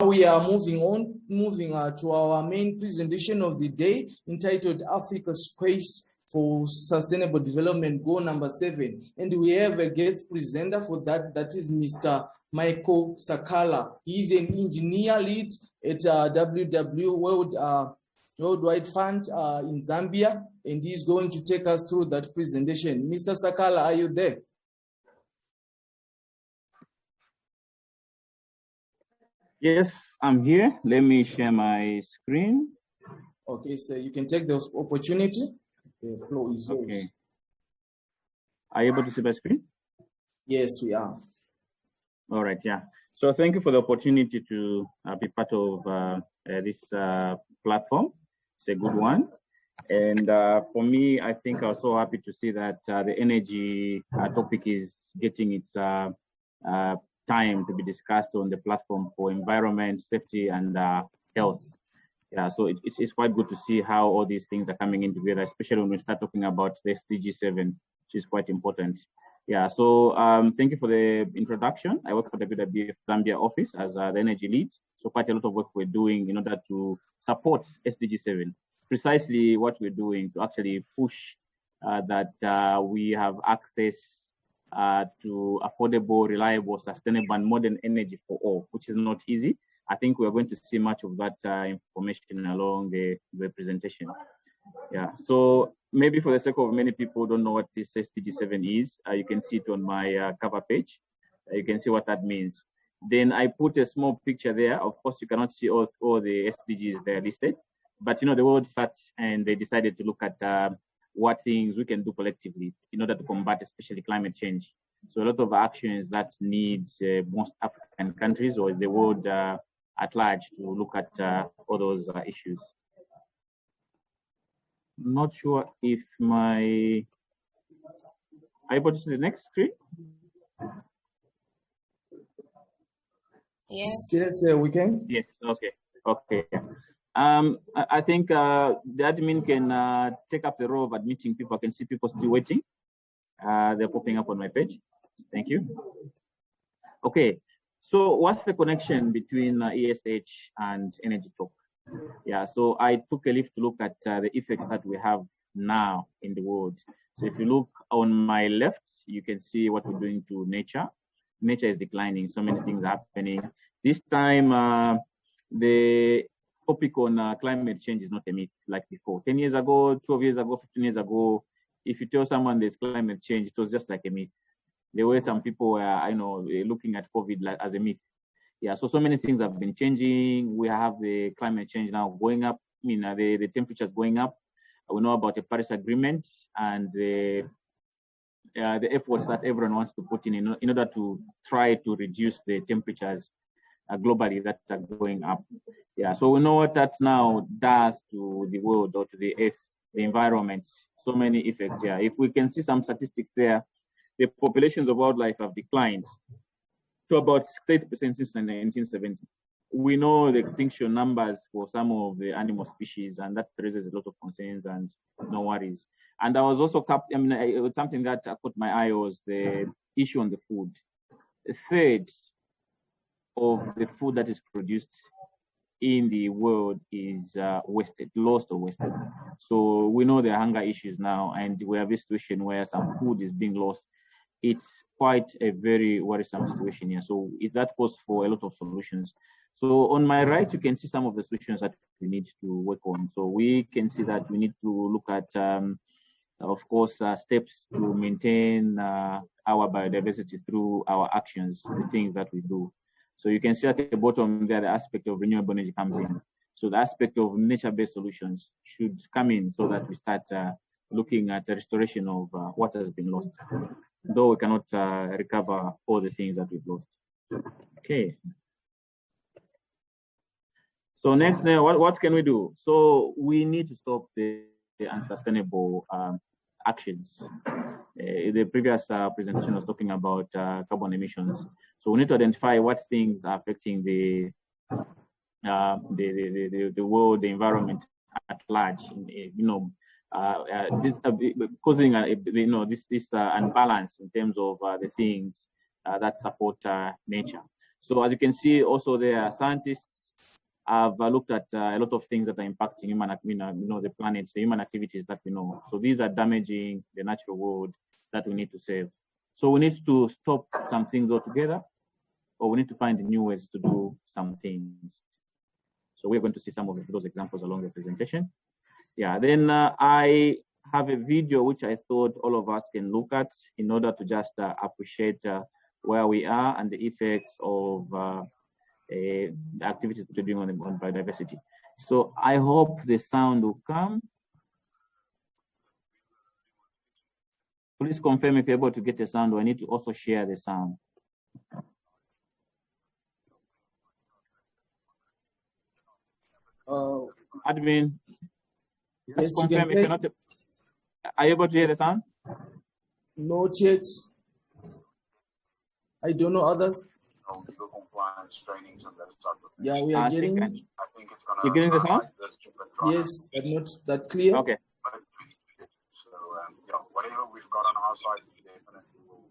We are moving to our main presentation of the day, entitled Africa Space for Sustainable Development, Goal number 7. And we have a guest presenter for that. That is Mr. Michael Sakala. He's an engineer lead at Worldwide Fund in Zambia, and he's going to take us through that presentation. Mr. Sakala, are you there? Yes, I'm here. Let me share my screen. Okay, so you can take the opportunity. The floor is yours. Okay. Are you able to see my screen? Yes, we are. All right, yeah. So thank you for the opportunity to be part of this platform. It's a good one. And for me, I think I was so happy to see that the energy topic is getting its time to be discussed on the platform for environment, safety, and health. Yeah, so it's quite good to see how all these things are coming in together, especially when we start talking about the SDG7, which is quite important. Yeah, so thank you for the introduction. I work for the WWF Zambia office as the energy lead. So quite a lot of work we're doing in order to support SDG7. Precisely what we're doing to actually push that we have access to affordable, reliable, sustainable, and modern energy for all, which is not easy. I think we're going to see much of that information along the presentation. Yeah, so maybe for the sake of many people who don't know what this SDG7 is, you can see it on my cover page. You can see what that means. Then I put a small picture there. Of course, you cannot see all the SDGs there listed, but you know, the world sat and they decided to look at what things we can do collectively in order to combat especially climate change. So a lot of actions that need most African countries or the world at large to look at all those issues. I'm not sure if are you able to see the next screen? Yes. Yes, we can. Yes, okay, okay. I think the admin can take up the role of admitting people. I can see people still waiting. They're popping up on my page. Thank you. Okay, so what's the connection between ESH and Energy Talk? Yeah, so I took a leaf to look at the effects that we have now in the world. So if you look on my left, you can see what we're doing to nature. Nature is declining, so many things are happening. This time, the topic on climate change is not a myth like before. 10 years ago, 12 years ago, 15 years ago, if you tell someone there's climate change, it was just like a myth. There were some people looking at COVID as a myth. Yeah, so many things have been changing. We have the climate change now going up. I mean, the temperatures going up. We know about the Paris Agreement and the efforts that everyone wants to put in order to try to reduce the temperatures globally that are going up. Yeah, so we know what that now does to the world or to the earth, the environment, so many effects. Yeah, if we can see some statistics there, the populations of wildlife have declined to about 60% since 1970. We know the extinction numbers for some of the animal species, and that raises a lot of concerns and no worries. And I was also, something that caught my eye was the issue on the food. A third of the food that is produced in the world is wasted, lost or wasted. So we know there are hunger issues now, and we have a situation where some food is being lost. It's quite a very worrisome situation here. So that calls for a lot of solutions. So on my right, you can see some of the solutions that we need to work on. So we can see that we need to look at, of course, steps to maintain our biodiversity through our actions, the things that we do. So you can see at the bottom there, the aspect of renewable energy comes in. So the aspect of nature-based solutions should come in so that we start looking at the restoration of what has been lost, though we cannot recover all the things that we've lost. Okay. So next, what can we do? So we need to stop the unsustainable actions. The previous presentation was talking about carbon emissions. So we need to identify what things are affecting the world, the environment at large. Causing this unbalance in terms of the things that support nature. So as you can see, also there, scientists have looked at a lot of things that are impacting human, the planet, the human activities that we know. So these are damaging the natural world that we need to save. So we need to stop some things altogether, or we need to find new ways to do some things. So we're going to see some of those examples along the presentation. Yeah, then I have a video which I thought all of us can look at in order to just appreciate where we are and the effects of the activities that we're doing on biodiversity. So I hope the sound will come. Please confirm if you're able to get the sound, or I need to also share the sound. Admin, let's confirm if you're not. Are you able to hear the sound? Not yet. I don't know others. Legal compliance trainings and that type of thing. Yeah, we are getting. I think it's gonna. You're getting the sound? Yes, but not that clear. Okay. So yeah, whatever we've got on our side, we definitely will.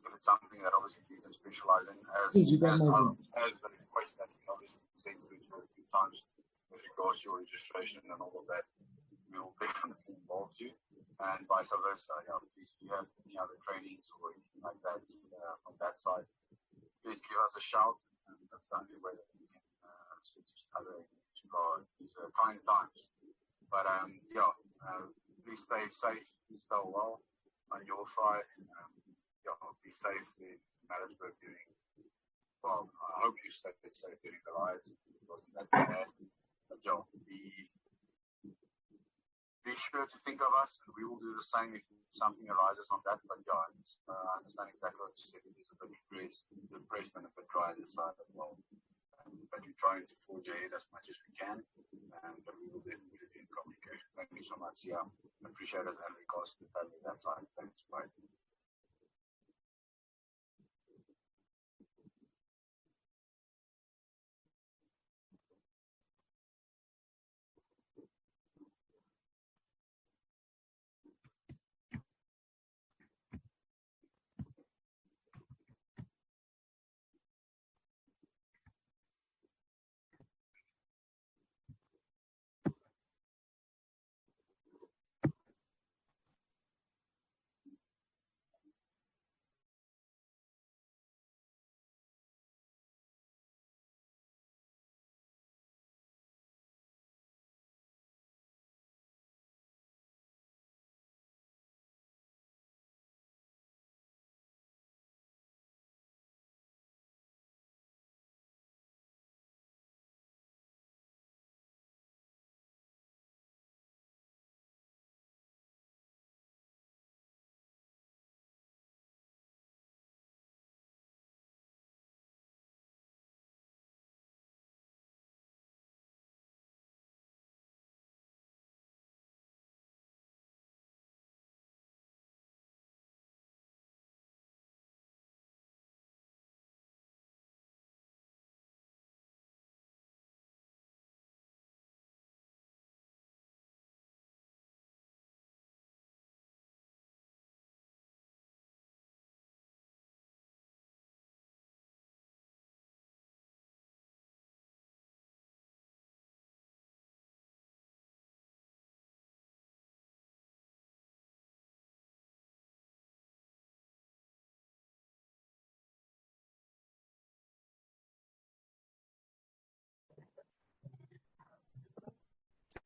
If it's something that obviously you can specialize in, as the request that we obviously sent through to a few times with regards to your registration and all of that, we will definitely involve you, and vice versa. Yeah, please, if you have any other trainings or anything like that from that side, please give us a shout, and that's the only way that we can assist each other in these trying times. But yeah, please stay safe, please stay well on your side. Yeah, be safe in Maritzburg during. Well, I hope you stay safe during the riots. It wasn't that bad, but yeah, be sure to think of us, and we will do the same if something arises on that. But yeah, I understand exactly what you said. It is a bit depressed and a bit dry on this side as well. But we're trying to forge ahead as much as we can, but we will definitely be in communication. Thank you so much. Yeah, appreciate it, and regards to the family that time. Thanks. Bye.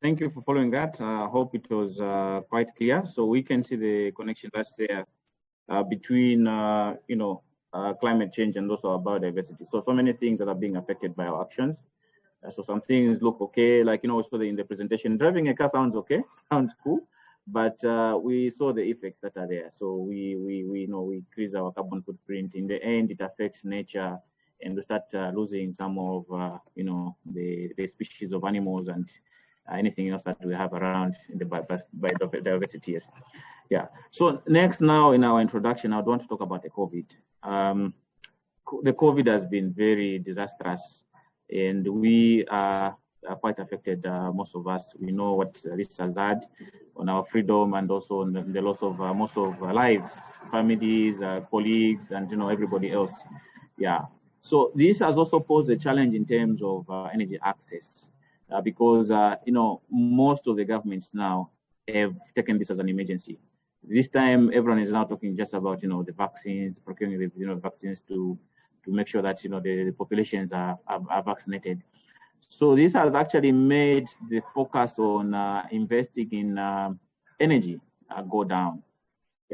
Thank you for following that. I hope it was quite clear. So we can see the connection that's there between, climate change and also our biodiversity. So many things that are being affected by our actions. So some things look okay, like, we saw in the presentation, driving a car sounds okay, sounds cool, but we saw the effects that are there. So we increase our carbon footprint. In the end, it affects nature, and we start losing some of, the species of animals and anything else that we have around in the biodiversity. Yeah. So next, now in our introduction, I want to talk about the COVID. The COVID has been very disastrous, and we are quite affected most of us. We know what this has had on our freedom and also on the loss of most of our lives, families, colleagues, and everybody else. Yeah. So this has also posed a challenge in terms of energy access, because most of the governments now have taken this as an emergency. This time, everyone is now talking just about the vaccines, procuring the vaccines to make sure that the populations are vaccinated. So this has actually made the focus on investing in energy go down.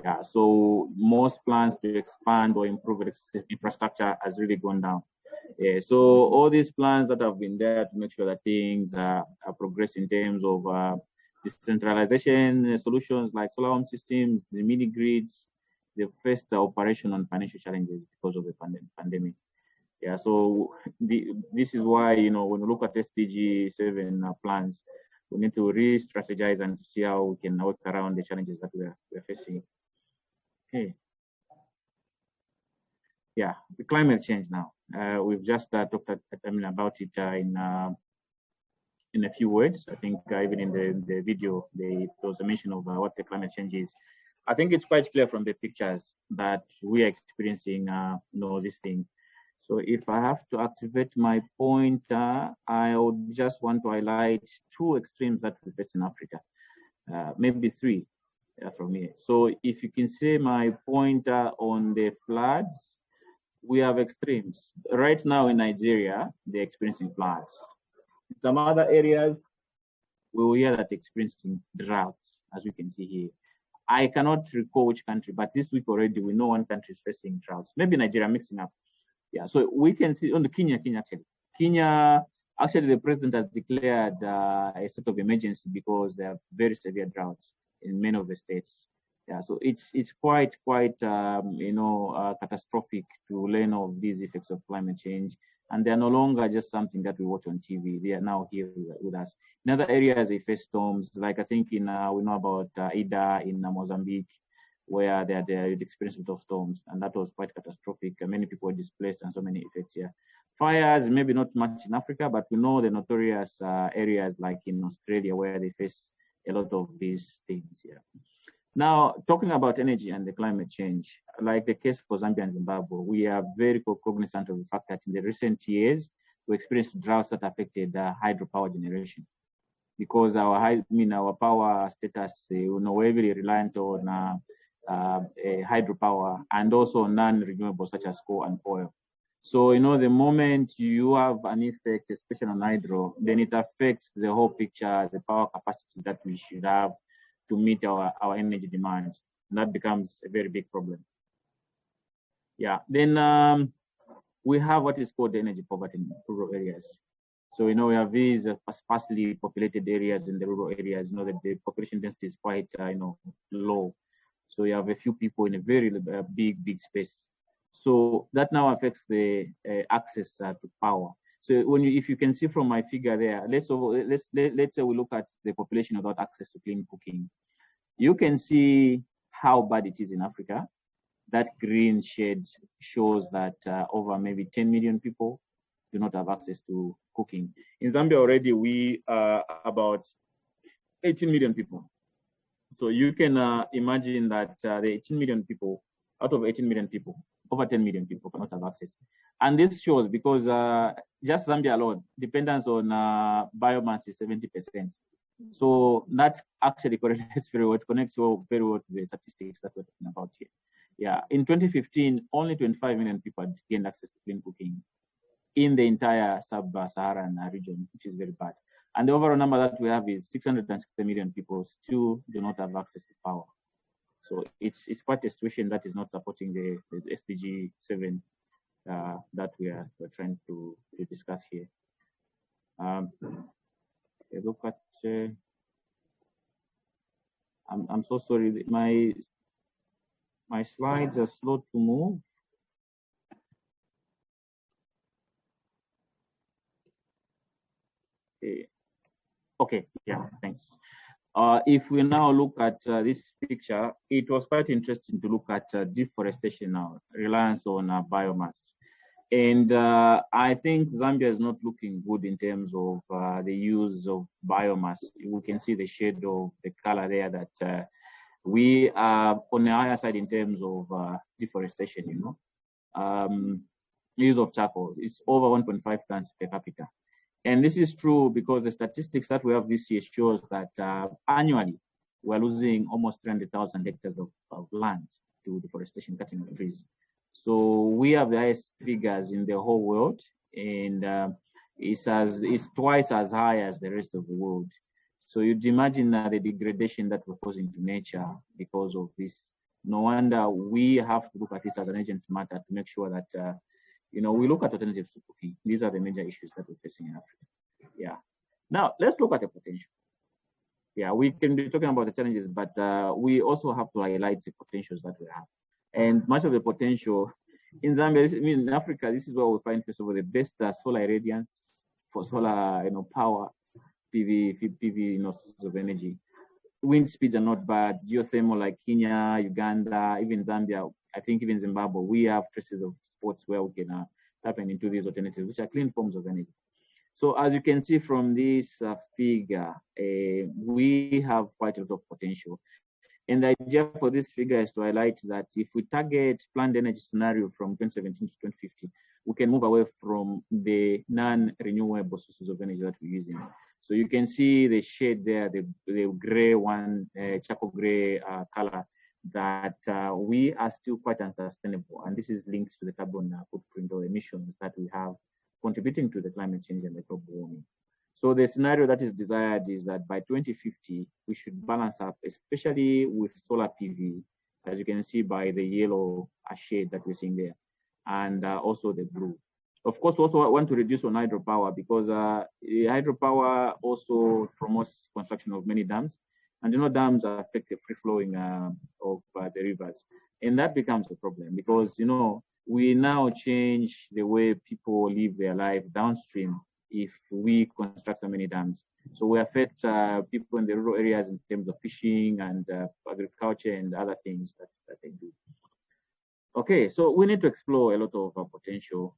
Yeah, so most plans to expand or improve infrastructure has really gone down. Yeah, so all these plans that have been there to make sure that things are progressing in terms of decentralization solutions like solar home systems, the mini grids, they faced operational and financial challenges because of the pandemic. Yeah, so this is why when we look at SDG7 plans, we need to re-strategize and see how we can work around the challenges that we're facing. Okay. Yeah, the climate change now. We've just talked about it in a few words. I think even in the video, there was a mention of what the climate change is. I think it's quite clear from the pictures that we are experiencing these things. So if I have to activate my pointer, I would just want to highlight two extremes that we face in Africa, maybe three from here. So if you can see my pointer on the floods, we have extremes. Right now in Nigeria, they're experiencing floods. In some other areas, we will hear that experiencing droughts, as we can see here. I cannot recall which country, but this week already, we know one country is facing droughts. Maybe Nigeria, mixing up. Yeah, so we can see on the Kenya actually the president has declared a state of emergency because they have very severe droughts in many of the states. Yeah, so it's quite catastrophic to learn of these effects of climate change, and they are no longer just something that we watch on TV. They are now here with us. In other areas, they face storms, like I think we know about Ida in Mozambique, where they experienced of storms, and that was quite catastrophic. Many people were displaced and so many effects here. Fires, maybe not much in Africa, but we know the notorious areas like in Australia where they face a lot of these things here. Now, talking about energy and the climate change, like the case for Zambia and Zimbabwe, we are very cognizant of the fact that in the recent years, we experienced droughts that affected hydropower generation, because our power status, we're heavily reliant on hydropower and also non-renewable such as coal and oil. So, the moment you have an effect, especially on hydro, then it affects the whole picture, the power capacity that we should have to meet our energy demands. And that becomes a very big problem. Yeah, then we have what is called energy poverty in rural areas. So, we have these sparsely populated areas in the rural areas, that the population density is quite, low. So you have a few people in a very big space. So that now affects the access to power. So if you can see from my figure there, let's say we look at the population without access to clean cooking. You can see how bad it is in Africa. That green shade shows that over maybe 10 million people do not have access to cooking. In Zambia already, we are about 18 million people. So you can imagine that the 18 million people, out of 18 million people, over 10 million people cannot have access. And this shows because just Zambia alone, dependence on biomass is 70%. So that actually correlates very well, it connects very well to the statistics that we're talking about here. Yeah, in 2015, only 25 million people had gained access to clean cooking in the entire sub-Saharan region, which is very bad. And the overall number that we have is 660 million people still do not have access to power. So it's quite a situation that is not supporting the SDG7 that we're trying to discuss here. Look at, I'm so sorry, my slides are slow to move. Okay, yeah, thanks. If we now look at this picture, it was quite interesting to look at deforestation now, reliance on biomass. And I think Zambia is not looking good in terms of the use of biomass. We can see the shade of the color there that we are on the higher side in terms of deforestation, use of charcoal. It's over 1.5 tons per capita. And this is true because the statistics that we have this year shows that annually we're losing almost 300,000 hectares of land to deforestation, cutting of trees. So we have the highest figures in the whole world, and it's twice as high as the rest of the world. So you'd imagine the degradation that we're causing to nature because of this. No wonder we have to look at this as an urgent matter to make sure that we look at alternatives to cooking. These are the major issues that we're facing in Africa. Yeah. Now let's look at the potential. Yeah, we can be talking about the challenges, but we also have to highlight the potentials that we have. And much of the potential in Zambia, in Africa, this is where we find, first of all, the best solar irradiance for solar, power, PV, sources of energy. Wind speeds are not bad. Geothermal, like Kenya, Uganda, even Zambia, I think even Zimbabwe, we have traces of spots where we can tap into these alternatives, which are clean forms of energy. So as you can see from this figure, we have quite a lot of potential. And the idea for this figure is to highlight that if we target planned energy scenario from 2017 to 2050, we can move away from the non-renewable sources of energy that we're using. So you can see the shade there, the gray one, charcoal gray color, that we are still quite unsustainable. And this is linked to the carbon footprint or emissions that we have contributing to the climate change and the global warming. So the scenario that is desired is that by 2050, we should balance up, especially with solar PV, as you can see by the yellow shade that we're seeing there, and also the blue. Of course, we also want to reduce on hydropower because hydropower also promotes construction of many dams, and dams affect the free flowing of the rivers, and that becomes a problem because we now change the way people live their lives downstream if we construct so many dams. So we affect people in the rural areas in terms of fishing and agriculture and other things that they do. Okay, so we need to explore a lot of potential,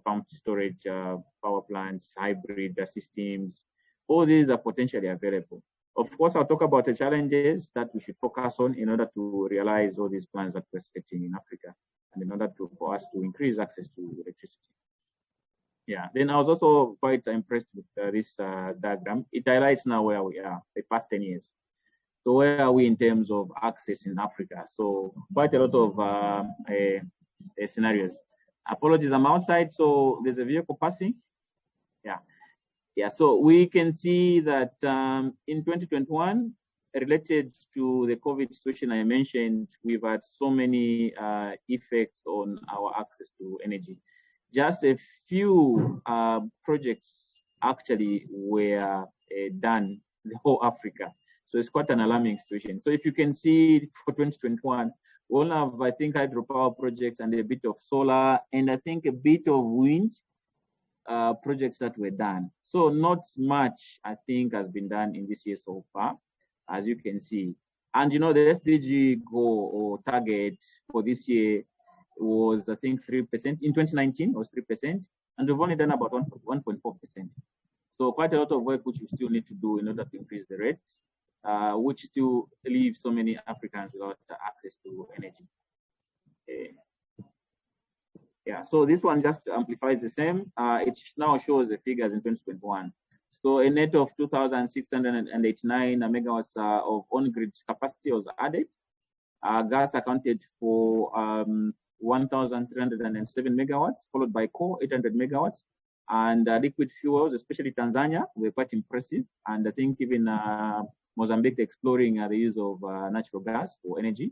pumped storage, power plants, hybrid systems. All these are potentially available. Of course, I'll talk about the challenges that we should focus on in order to realize all these plans that we're setting in Africa, and in order for us to increase access to electricity. Yeah, then I was also quite impressed with this diagram. It highlights now where we are, the past 10 years. So where are we in terms of access in Africa? So quite a lot of scenarios. Apologies, I'm outside, so there's a vehicle passing. Yeah, so we can see that in 2021, related to the COVID situation I mentioned, we've had so many effects on our access to energy. Just a few projects actually were done in the whole Africa. So it's quite an alarming situation. So if you can see for 2021, we all have, I think, hydropower projects and a bit of solar, and I think a bit of wind projects that were done. So not much, I think, has been done in this year so far, as you can see. And the SDG goal or target for this year was, I think, 3%. In 2019, it was 3%, and we've only done about 1.4%. So quite a lot of work which we still need to do in order to increase the rate, which still leaves so many Africans without access to energy. Yeah, so this one just amplifies the same. It now shows the figures in 2021. So a net of 2,689 megawatts of on-grid capacity was added. Gas accounted for 1,307 megawatts, followed by coal, 800 megawatts. And liquid fuels, especially Tanzania, were quite impressive. And I think even Mozambique exploring the use of natural gas for energy.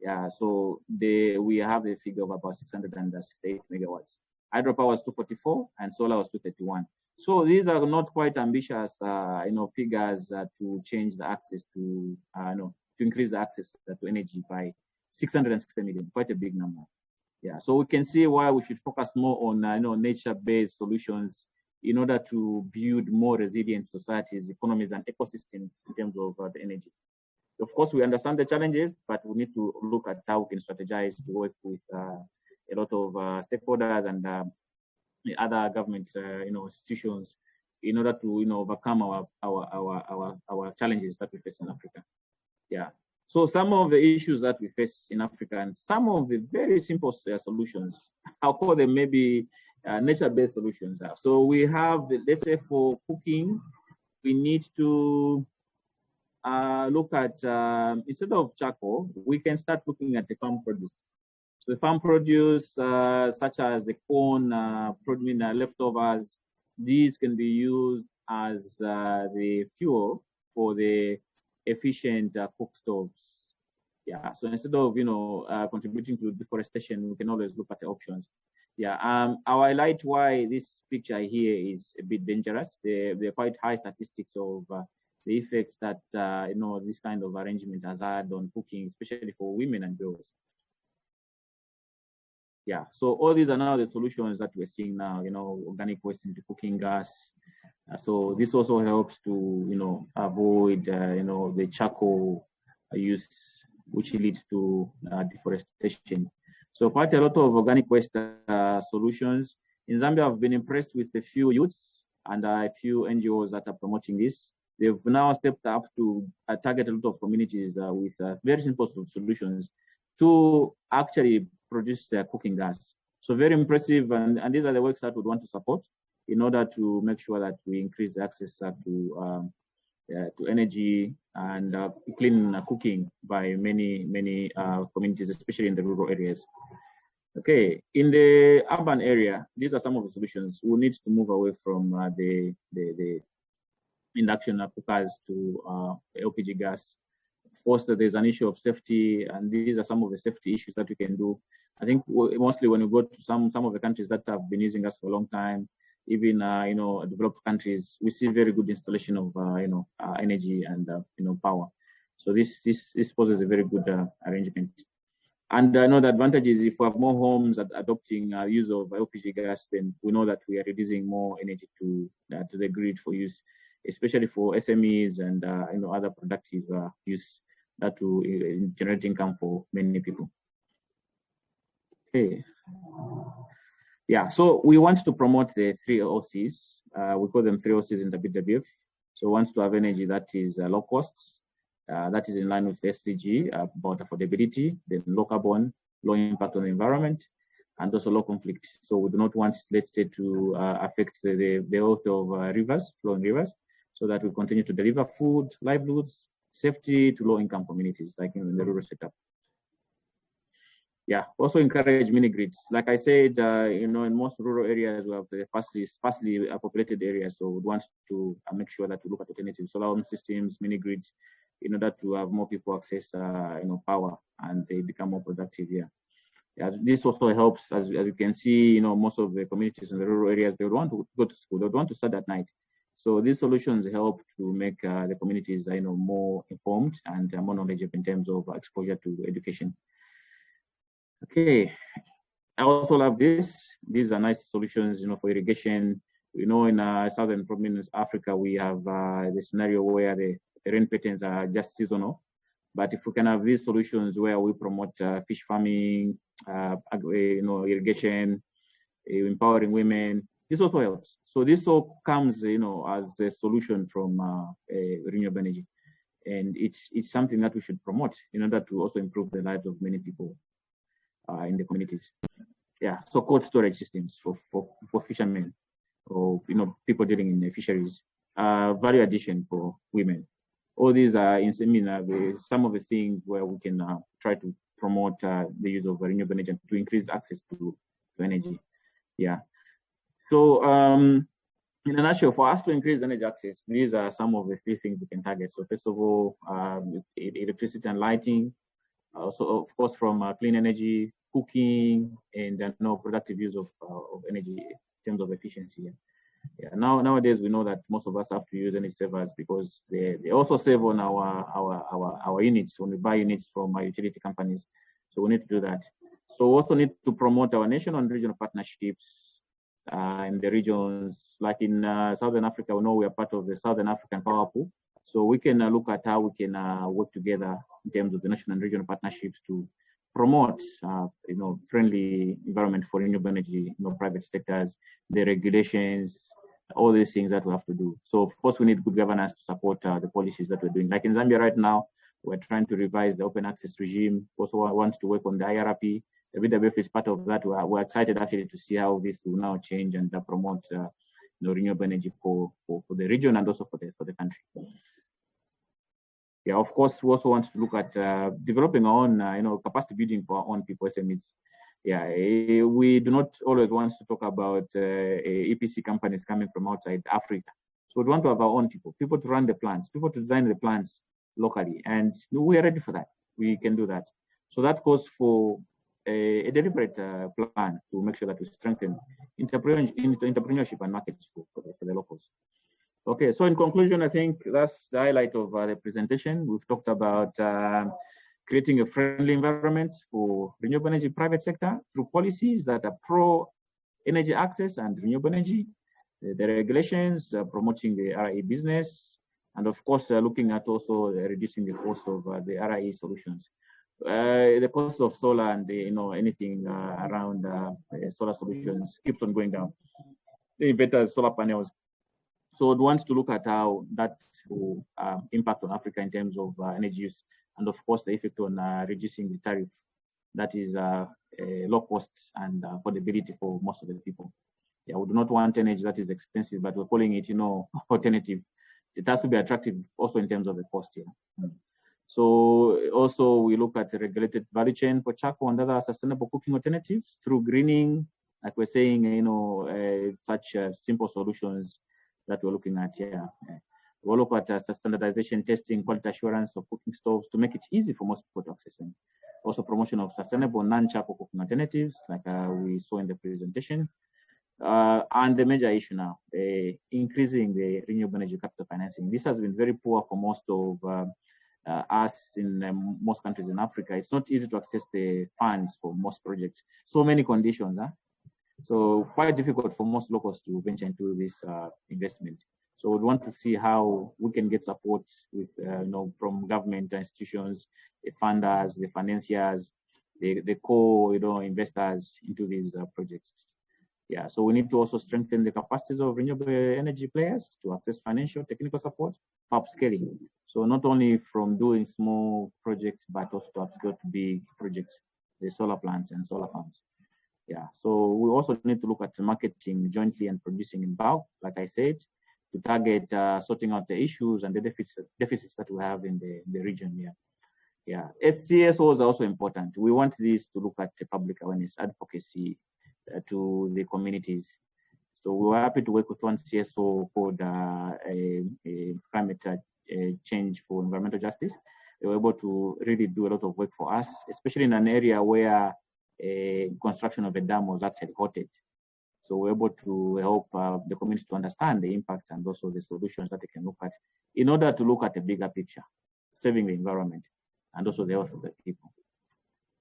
Yeah, so we have a figure of about 668 megawatts. Hydropower was 244 and solar was 231. So these are not quite ambitious, figures to change the access to, to increase the access to energy by 660 million, quite a big number. Yeah, so we can see why we should focus more on, nature-based solutions in order to build more resilient societies, economies, and ecosystems in terms of the energy. Of course, we understand the challenges, but we need to look at how we can strategize to work with a lot of stakeholders and other government institutions in order to overcome our challenges that we face in Africa. Yeah. So some of the issues that we face in Africa and some of the very simple solutions, I'll call them maybe nature-based solutions. So we have, let's say for cooking, we need to look at, instead of charcoal, we can start looking at the farm produce. So the farm produce, such as the corn, leftovers, these can be used as the fuel for the efficient cook stoves. Yeah, so instead of contributing to deforestation, we can always look at the options. Yeah, I'll highlight why this picture here is a bit dangerous. There are quite high statistics of the effects that this kind of arrangement has had on cooking, especially for women and girls. Yeah, so all these are now the solutions that we're seeing now. Organic waste into cooking gas. So this also helps to avoid the charcoal use, which leads to deforestation. So quite a lot of organic waste solutions. In Zambia, I've been impressed with a few youths and a few NGOs that are promoting this. They've now stepped up to target a lot of communities with very simple solutions to actually produce their cooking gas. So very impressive, and these are the works that we want to support in order to make sure that we increase access to energy and clean cooking by many communities, especially in the rural areas. Okay, in the urban area, these are some of the solutions. We need to move away from the induction cookers to LPG gas. Of course, there's an issue of safety, and these are some of the safety issues that we can do. I think mostly when we go to some of the countries that have been using us for a long time, even developed countries, we see very good installation of energy and power. So this poses a very good arrangement. And I know the advantage is if we have more homes adopting use of LPG gas, then we know that we are releasing more energy to the grid for use, especially for SMEs and other productive use that will generate income for many people. Okay. Yeah, so we want to promote the 3 OCs. We call them 3 OCs in WWF. So we want to have energy that is low costs, that is in line with SDG about affordability, then low carbon, low impact on the environment, and also low conflict. So we do not want, let's say, to affect the health of rivers, flowing rivers, so that we continue to deliver food, livelihoods, safety to low-income communities, like in the rural setup. Yeah, also encourage mini-grids. Like I said, in most rural areas, we have the sparsely populated areas, so we want to make sure that we look at alternative solar home systems, mini-grids, in order to have more people access, power, and they become more productive here. Yeah, this also helps, as you can see, most of the communities in the rural areas, they would want to go to school, they would want to study at night. So these solutions help to make the communities, more informed and more knowledgeable in terms of exposure to education. Okay, I also love this. These are nice solutions, for irrigation. In southern province Africa, we have the scenario where the rain patterns are just seasonal. But if we can have these solutions where we promote fish farming, irrigation, empowering women, this also helps. So this all comes, as a solution from renewable energy, and it's something that we should promote in order to also improve the lives of many people in the communities. Yeah, so cold storage systems for fishermen, or people dealing in the fisheries, value addition for women. All these are some of the things where we can try to promote the use of renewable energy to increase access to energy. Yeah. So in a nutshell, for us to increase energy access, these are some of the 3 things we can target. So first of all, electricity and lighting. Also, of course, from clean energy, cooking, and productive use of energy in terms of efficiency. Yeah. Nowadays we know that most of us have to use energy savers because they also save on our units when we buy units from our utility companies. So we need to do that. So we also need to promote our national and regional partnerships in the regions. Like in Southern Africa, we know we are part of the Southern African Power Pool. So we can look at how we can work together in terms of the national and regional partnerships to promote, friendly environment for renewable energy, private sectors, the regulations, all these things that we have to do. So of course we need good governance to support the policies that we're doing. Like in Zambia right now, we're trying to revise the open access regime. Also want to work on the IRP. The BWF is part of that. We're excited actually to see how this will now change and promote renewable energy for the region and also for the country. Yeah, of course, we also want to look at developing our own, capacity building for our own people, SMEs. Yeah, we do not always want to talk about EPC companies coming from outside Africa. So we want to have our own people to run the plants, people to design the plants locally, and we are ready for that. We can do that. So that goes for a deliberate plan to make sure that we strengthen entrepreneurship and markets for the locals. Okay, so in conclusion, I think that's the highlight of the presentation. We've talked about creating a friendly environment for renewable energy private sector through policies that are pro-energy access and renewable energy, the regulations, promoting the RIE business, and of course, looking at also reducing the cost of the RIE solutions. The cost of solar and anything around solar solutions keeps on going down. The better solar panels. So it wants to look at how that will impact on Africa in terms of energy use, and of course the effect on reducing the tariff that is low cost and affordability for most of the people. Yeah, we do not want energy that is expensive, but we're calling it, alternative. It has to be attractive also in terms of the cost here. So also we look at the regulated value chain for charcoal and other sustainable cooking alternatives through greening, like we're saying, such simple solutions that we're looking at here. We'll look at standardization, testing, quality assurance of cooking stoves to make it easy for most people to access them. Also promotion of sustainable non-charcoal cooking alternatives, like we saw in the presentation. And the major issue now, increasing the renewable energy capital financing. This has been very poor for most of us in most countries in Africa. It's not easy to access the funds for most projects. So many conditions, so quite difficult for most locals to venture into this investment. So we want to see how we can get support with, from government institutions, the funders, the financiers, the investors into these projects. Yeah, so we need to also strengthen the capacities of renewable energy players to access financial, technical support for upscaling. So not only from doing small projects, but also to upscale to big projects, the solar plants and solar farms. Yeah, so we also need to look at marketing jointly and producing in bulk, like I said, to target sorting out the issues and the deficits that we have in the region here. Yeah, CSOs are also important. We want these to look at the public awareness, advocacy to the communities. So we were happy to work with one CSO called Climate Change for Environmental Justice. They were able to really do a lot of work for us, especially in an area where construction of a dam was actually halted. So we're able to help the community to understand the impacts and also the solutions that they can look at in order to look at the bigger picture, saving the environment and also the health of the people.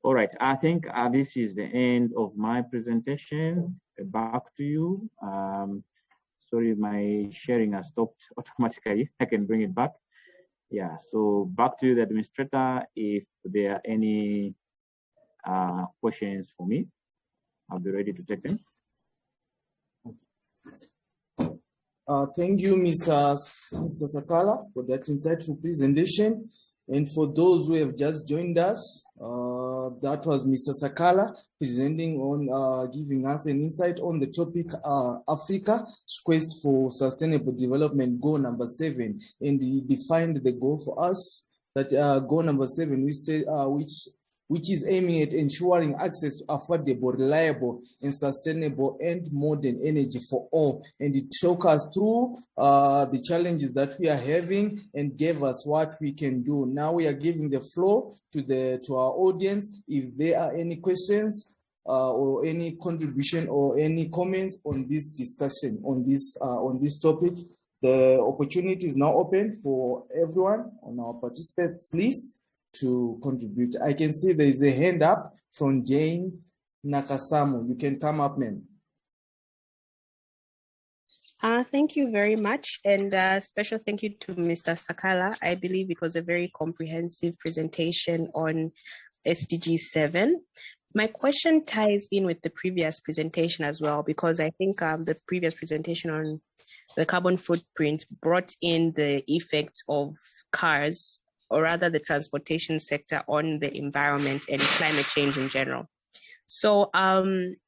All right, I think this is the end of my presentation. Back to you. Sorry, my sharing has stopped automatically. I can bring it back. Yeah, so back to you, the administrator, if there are any questions for me, I'll be ready to take them. Thank you, Mr. Sakala, for that insightful presentation. And for those who have just joined us, that was Mr. Sakala presenting on giving us an insight on the topic Africa's quest for sustainable development, goal number 7. And he defined the goal for us, that goal number 7, which is aiming at ensuring access to affordable, reliable, and sustainable and modern energy for all. And it took us through the challenges that we are having and gave us what we can do. Now we are giving the floor to our audience. If there are any questions or any contribution or any comments on this discussion, on this topic, the opportunity is now open for everyone on our participants list to contribute. I can see there is a hand up from Jane Nakasamu. You can come up, ma'am. Thank you very much, and special thank you to Mr. Sakala. I believe it was a very comprehensive presentation on SDG7. My question ties in with the previous presentation as well, because I think the previous presentation on the carbon footprint brought in the effects of cars, or rather the transportation sector, on the environment and climate change in general. So,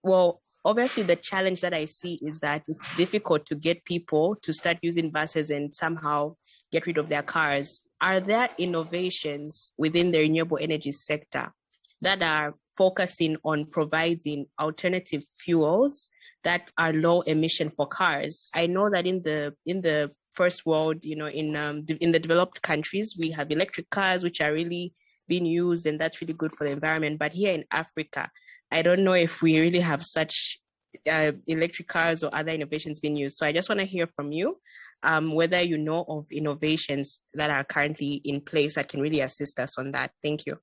well, obviously the challenge that I see is that it's difficult to get people to start using buses and somehow get rid of their cars. Are there innovations within the renewable energy sector that are focusing on providing alternative fuels that are low emission for cars? I know that in the first world, you know, in the developed countries, we have electric cars which are really being used, and that's really good for the environment. But here in Africa, I don't know if we really have such electric cars or other innovations being used. So I just want to hear from you whether you know of innovations that are currently in place that can really assist us on that. Thank you.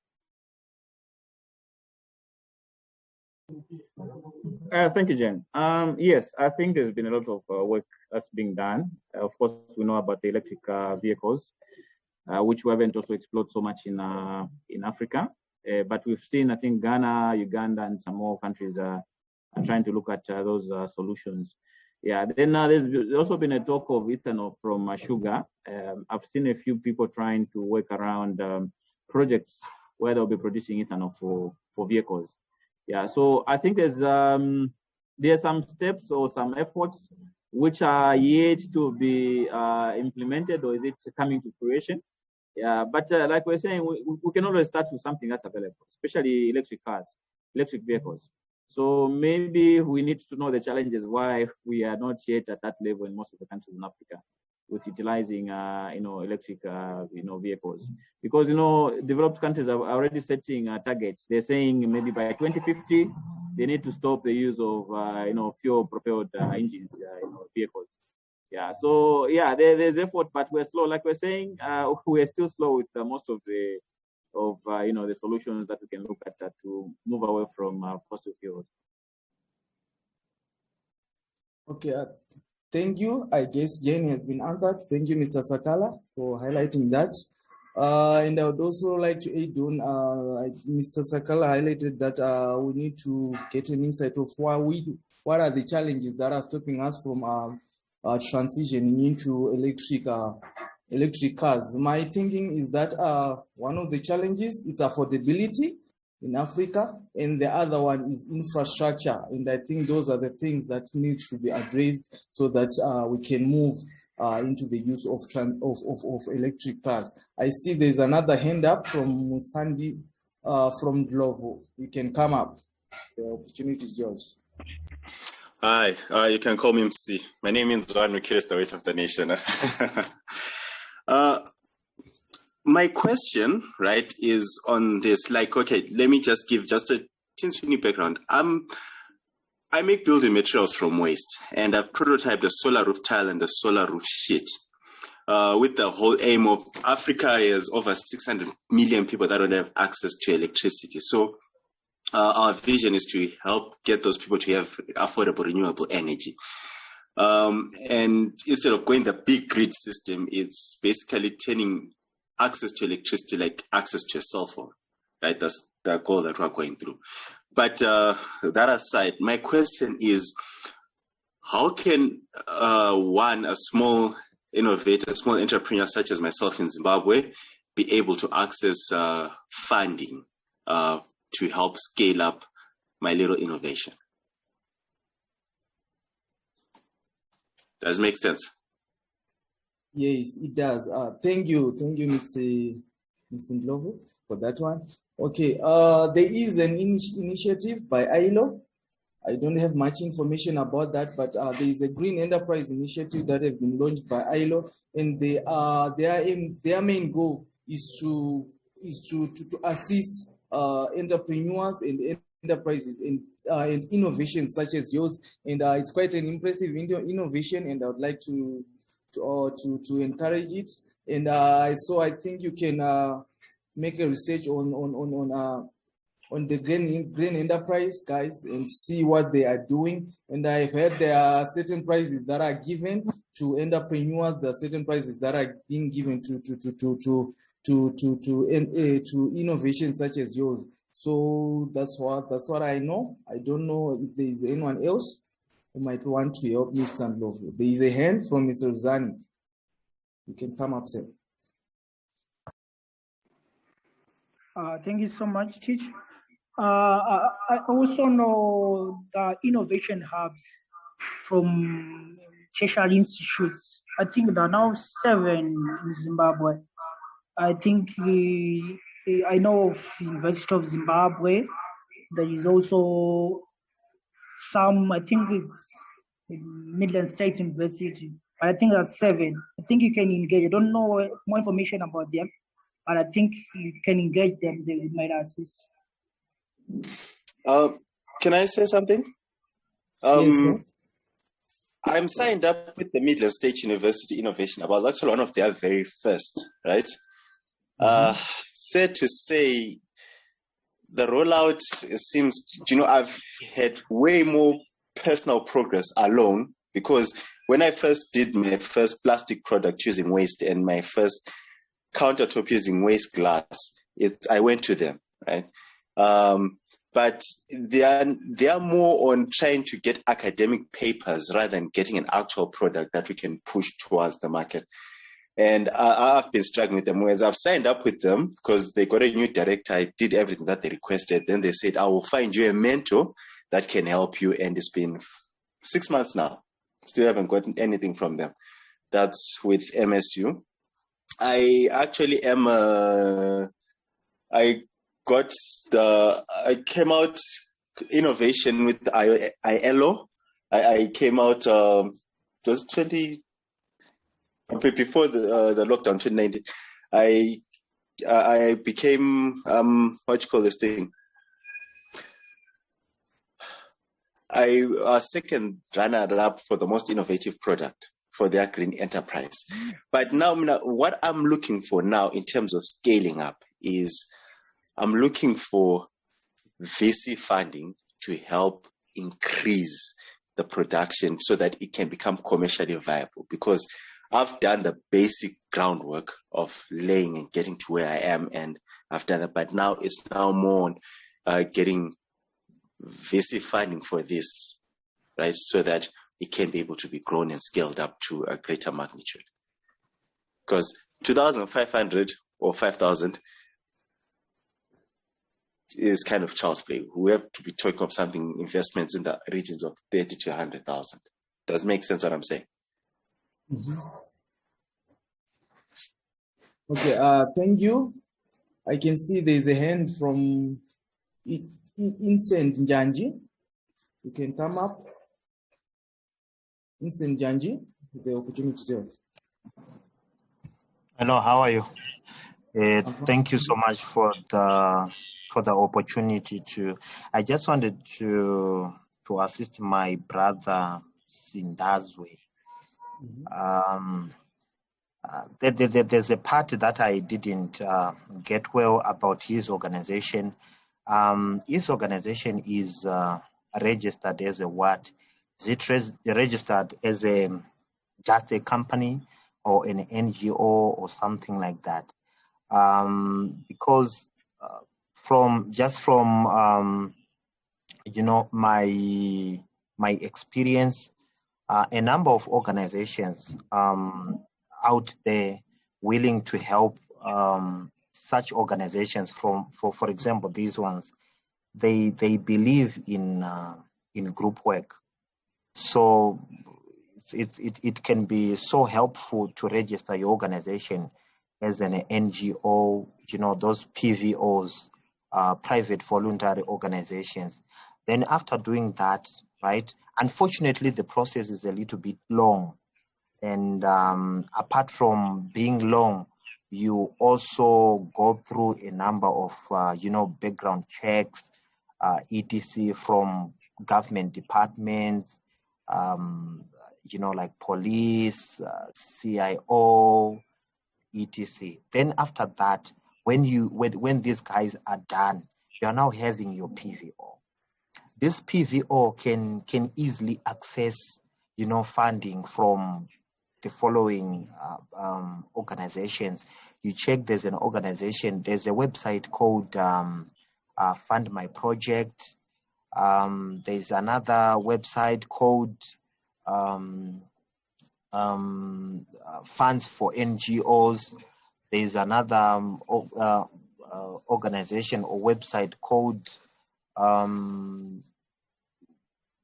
Thank you, Jen. Yes, I think there's been a lot of work that's being done. Of course, we know about the electric vehicles, which we haven't also explored so much in Africa. But we've seen, I think, Ghana, Uganda, and some more countries are trying to look at those solutions. Yeah, then there's also been a talk of ethanol from sugar. I've seen a few people trying to work around projects where they'll be producing ethanol for vehicles. Yeah, so I think there's some steps or some efforts which are yet to be implemented, or is it coming to fruition? Yeah, but like we're saying, we can always start with something that's available, especially electric cars, electric vehicles. So maybe we need to know the challenges why we are not yet at that level in most of the countries in Africa with utilizing, electric, vehicles. Because, developed countries are already setting targets. They're saying maybe by 2050, they need to stop the use of, fuel-propelled engines, vehicles. Yeah, so yeah, there's effort, but we're slow. Like we're saying, we're still slow with most of the solutions that we can look at to move away from fossil fuels. Okay, thank you. I guess Jane has been answered. Thank you, Mr. Sakala, for highlighting that. And I would also like to add on, Mr. Sakala highlighted that we need to get an insight of what are the challenges that are stopping us from transitioning into electric cars. My thinking is that one of the challenges is affordability in Africa, and the other one is infrastructure. And I think those are the things that need to be addressed so that we can move into the use of electric cars. I see there's another hand up from Sandy from Glovo. You can come up. The opportunity is yours. Hi, you can call me MC. My name is Juan Mukires, the weight of the nation. My question, right, is on this. Like, okay, let me just give just a teeny background. I make building materials from waste, and I've prototyped a solar roof tile and a solar roof sheet with the whole aim of Africa is over 600 million people that don't have access to electricity. So our vision is to help get those people to have affordable renewable energy. And instead of going the big grid system, it's basically turning access to electricity like access to a cell phone, right? That's the goal that we're going through. But that aside, my question is, how can a small innovator, a small entrepreneur such as myself in Zimbabwe be able to access funding to help scale up my little innovation? Does it make sense? Yes, it does. Thank you, Mr. Glovo, for that one. Okay, there is an initiative by ILO. I don't have much information about that, but there is a Green Enterprise Initiative that has been launched by ILO, and their main goal is to assist entrepreneurs and enterprises and innovations such as yours, and it's quite an impressive innovation, and I would like to encourage it. And so I think you can make a research on the green enterprise guys and see what they are doing. And I've heard there are certain prizes that are given to entrepreneurs. There are certain prizes that are being given to innovations such as yours. So that's what I know. I don't know if there is anyone else who might want to help Mr. Ndlovu. There is a hand from Mr. Zani. You can come up, sir. Thank you so much, Teach. I also know the innovation hubs from tertiary institutes. I think there are now 7 in Zimbabwe. I think I know of University of Zimbabwe. There is also some, I think it's Midland State University. I think there's 7. I think you can engage. I don't know more information about them, but I think you can engage them. They might assist. Can I say something? Yes, sir. I'm signed up with the Midland State University Innovation. I was actually one of their very first, right? Sad to say, the rollout seems, I've had way more personal progress alone, because when I first did my first plastic product using waste and my first countertop using waste glass, I went to them, right? But they are more on trying to get academic papers rather than getting an actual product that we can push towards the market. And I've been struggling with them. Whereas I've signed up with them because they got a new director. I did everything that they requested. Then they said, I will find you a mentor that can help you. And it's been 6 months now. Still haven't gotten anything from them. That's with MSU. I actually am I came out innovation with ILO. I came out just before the lockdown 2019. I became what you call this thing? I was second runner-up for the most innovative product for their green enterprise. But now what I'm looking for now in terms of scaling up is I'm looking for VC funding to help increase the production so that it can become commercially viable, because I've done the basic groundwork of laying and getting to where I am, and I've done it, but now it's now more on getting VC funding for this, right? So that it can be able to be grown and scaled up to a greater magnitude. Because 2,500 or 5,000 is kind of child's play. We have to be talking of something, investments in the regions of 30 to 100,000. Does it make sense what I'm saying? Mm-hmm. Okay, thank you. I can see there's a hand from Incent Njanji. You can come up. Incent Njanji, the opportunity to yours. Hello, how are you? Thank you so much for the opportunity to. I just wanted to assist my brother Sindazwe. Mm-hmm. There's a part that I didn't get well about his organization. His organization is registered as a what? Is it registered as just a company or an NGO or something like that? Because from my experience, a number of organizations out there willing to help such organizations for example, these ones, they believe in group work. So it can be so helpful to register your organization as an NGO, those PVOs, private voluntary organizations. Then after doing that, right, unfortunately, the process is a little bit long. And apart from being long, you also go through a number of, background checks, etc. from government departments, like police, CIO, etc. Then after that, when these guys are done, you are now having your PVO. This PVO can easily access, funding from the following organizations. You check, there's an organization, there's a website called Fund My Project. There's another website called Funds for NGOs. There's another organization or website called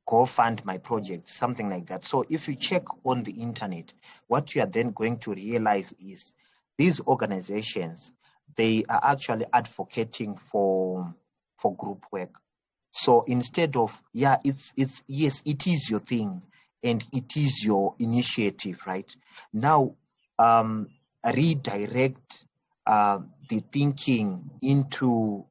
Go Fund My Project, something like that. So if you check on the internet, what you are then going to realize is these organizations, they are actually advocating for group work. So instead of, yes, it is your thing and it is your initiative, right? Now, redirect the thinking into,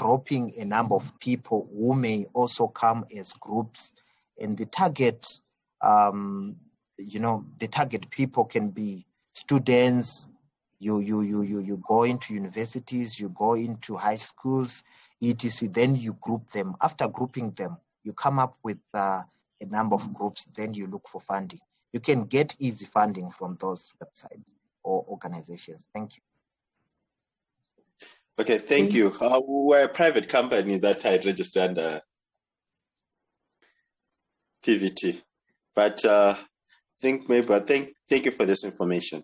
roping a number of people who may also come as groups, and the target, the target people can be students. You go into universities, you go into high schools, etc. Then you group them. After grouping them, you come up with a number of groups. Then you look for funding. You can get easy funding from those websites or organizations. Thank you. Okay, thank you. We're a private company that I registered under PVT, but thank you for this information.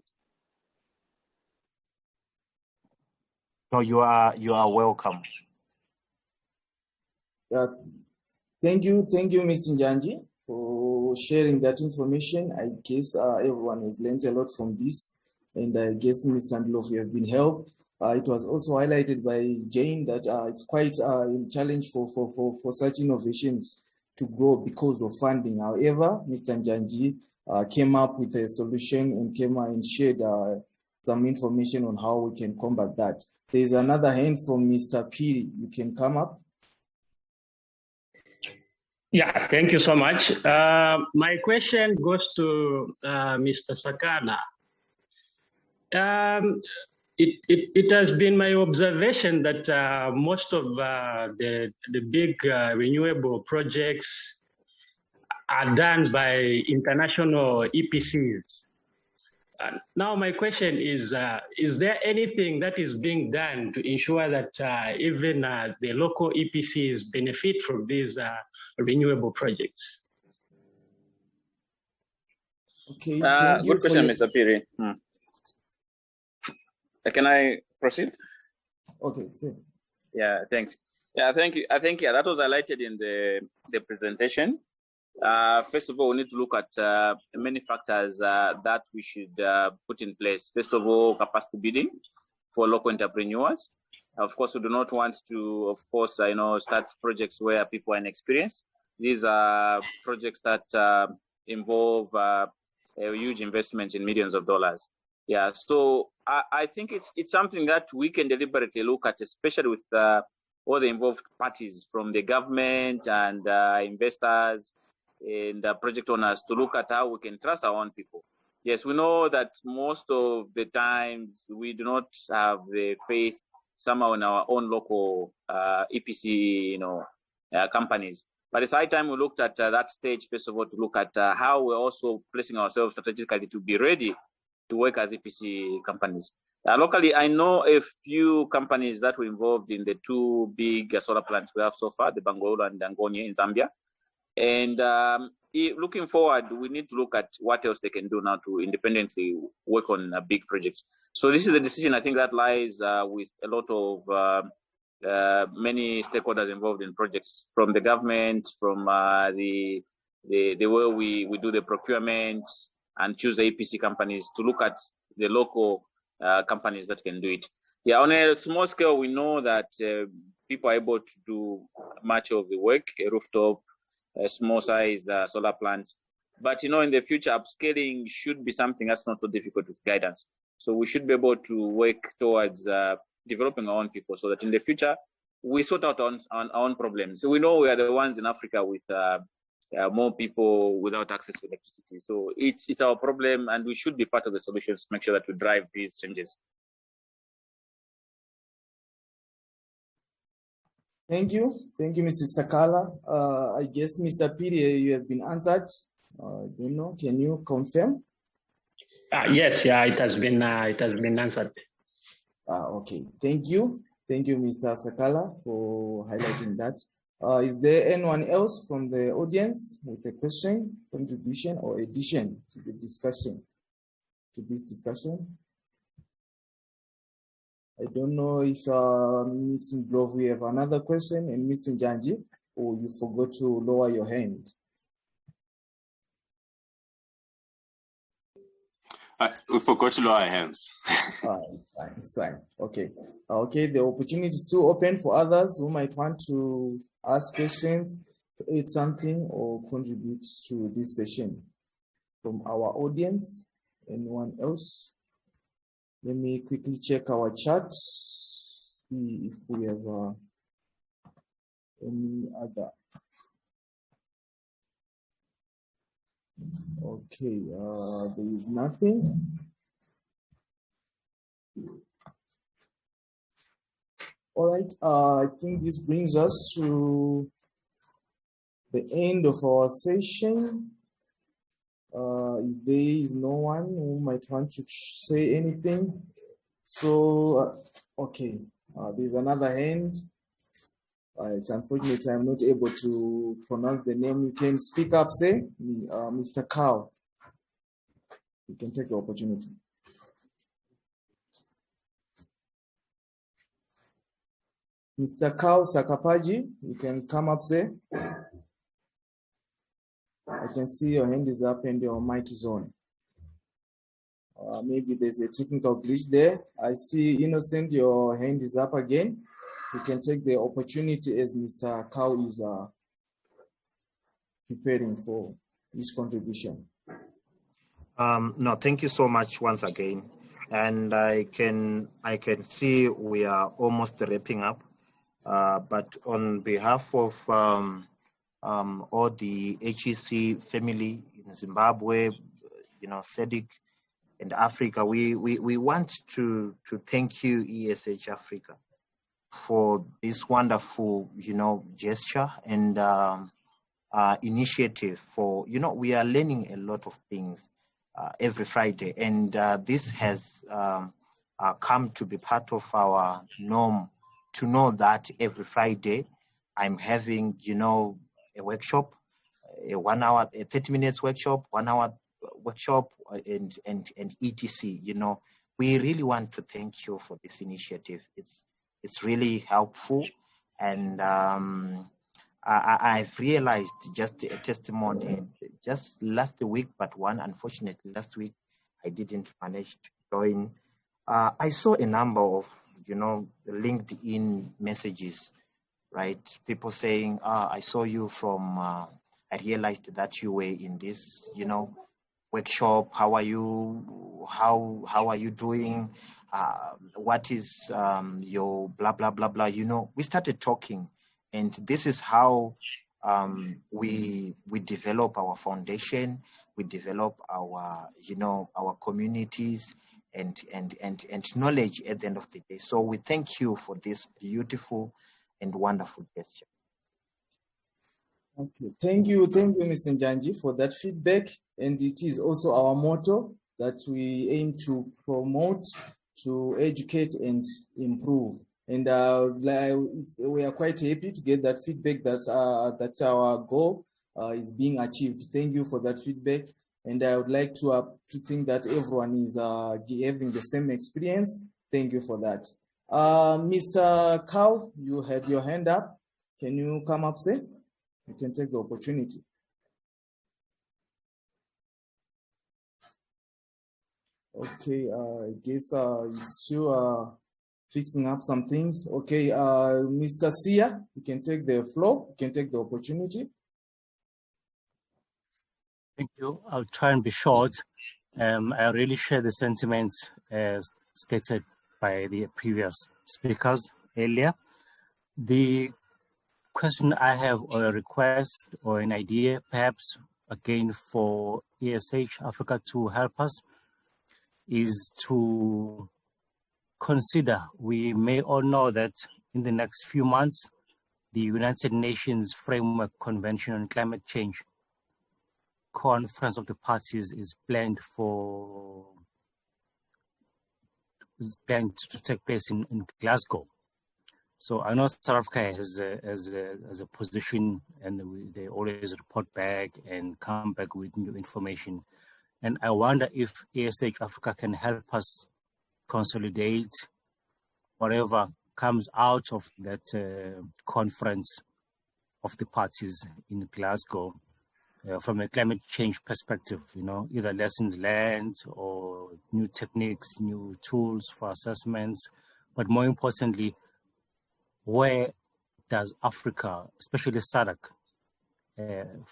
No, you are welcome. Thank you, Mr. Njanji, for sharing that information. I guess everyone has learned a lot from this, and I guess Mr. Ndlovu, you have been helped. It was also highlighted by Jane that it's quite a challenge for such innovations to grow because of funding. However, Mr. Njanji came up with a solution and came out and shared some information on how we can combat that. There's another hand from Mr. Piri. You can come up. Yeah, thank you so much. My question goes to Mr. Sakala. It has been my observation that most of the big renewable projects are done by international EPCs. Now my question is there anything that is being done to ensure that even the local EPCs benefit from these renewable projects? Okay. Good question, Mr. Piri. Can I proceed? Okay. Sure. Yeah, thanks. Yeah, thank you. I think that was highlighted in the presentation. First of all, we need to look at many factors that we should put in place. First of all, capacity building for local entrepreneurs. Of course, we do not want to, start projects where people are inexperienced. These are projects that involve huge investments in millions of dollars. Yeah, so I think it's something that we can deliberately look at, especially with all the involved parties from the government and investors and project owners, to look at how we can trust our own people. Yes, we know that most of the times we do not have the faith somehow in our own local EPC, companies. But it's high time we looked at that stage, first of all, to look at how we're also placing ourselves strategically to be ready to work as EPC companies. Locally, I know a few companies that were involved in the two big solar plants we have so far, the Bangolo and Dangonia in Zambia. And looking forward, we need to look at what else they can do now to independently work on big projects. So this is a decision I think that lies with a lot of many stakeholders involved in projects, from the government, from the way we do the procurement and choose the EPC companies, to look at the local companies that can do it. Yeah, on a small scale, we know that people are able to do much of the work, a rooftop, small sized solar plants. But in the future, upscaling should be something that's not so difficult with guidance. So we should be able to work towards developing our own people, so that in the future we sort out on our own problems. So we know we are the ones in Africa with more people without access to electricity. So it's our problem, and we should be part of the solutions to make sure that we drive these changes. Thank you, Mr. Sakala. I guess, Mr. Piri, you have been answered. Can you confirm? Yes, it has been answered. Okay, thank you. Thank you, Mr. Sakala, for highlighting that. Is there anyone else from the audience with a question, contribution, or addition to the discussion, to this discussion? I don't know if Mr. Grove, we have another question, and Mr. Njanji, or you forgot to lower your hand. We forgot to lower our hands. It's fine. Okay. Okay, the opportunity is still open for others who might want to ask questions, add something, or contribute to this session. From our audience, anyone else? Let me quickly check our chat, see if we have any other. Okay, there is nothing. All right, I think this brings us to the end of our session. If there is no one who might want to say anything, so okay, there's another hand. It's unfortunate I'm not able to pronounce the name. You can speak up, say, Mr. Cow. You can take the opportunity. Mr. Cow Sakapaji, you can come up, say. I can see your hand is up and your mic is on. Maybe there's a technical glitch there. I see Innocent, your hand is up again. You can take the opportunity as Mr. Cow is preparing for his contribution. No, thank you so much once again. And I can see we are almost wrapping up. But on behalf of all the HEC family in Zimbabwe, SDG and Africa, we want to thank you, ESH-Africa, for this wonderful, gesture and initiative. For we are learning a lot of things every Friday, and this has come to be part of our norm. To know that every Friday I'm having, a workshop, a 1 hour, a 30 minutes workshop, 1 hour workshop, and etc. We really want to thank you for this initiative. It's really helpful, and I've realized just a testimony just last week, but unfortunately last week I didn't manage to join. I saw a number of LinkedIn messages, right? People saying, I saw you from, I realized that you were in this, workshop. How are you? How are you doing? What is your blah, blah, blah, blah. We started talking, and this is how we develop our foundation, we develop our, our communities, and knowledge at the end of the day. So we thank you for this beautiful and wonderful gesture. Okay, thank you, Mr. Njanji, for that feedback. And it is also our motto that we aim to promote, to educate, and improve. And we are quite happy to get that feedback. That's our goal is being achieved. Thank you for that feedback. And I would like to think that everyone is having the same experience. Thank you for that. Mr. Cow, you had your hand up. Can you come up, sir? You can take the opportunity. Okay, I guess you fixing up some things. Okay, Mr. Sia, you can take the floor. You can take the opportunity. Thank you. I'll try and be short. I really share the sentiments as stated by the previous speakers earlier. The question I have, or a request or an idea, perhaps again for ESH-Africa to help us, is to consider, we may all know that in the next few months, the United Nations Framework Convention on Climate Change Conference of the Parties is planned to take place in Glasgow. So I know South Africa has a position, and they always report back and come back with new information. And I wonder if ESH.africa can help us consolidate whatever comes out of that conference of the parties in Glasgow from a climate change perspective, either lessons learned or new techniques, new tools for assessments, but more importantly, where does Africa, especially SADC,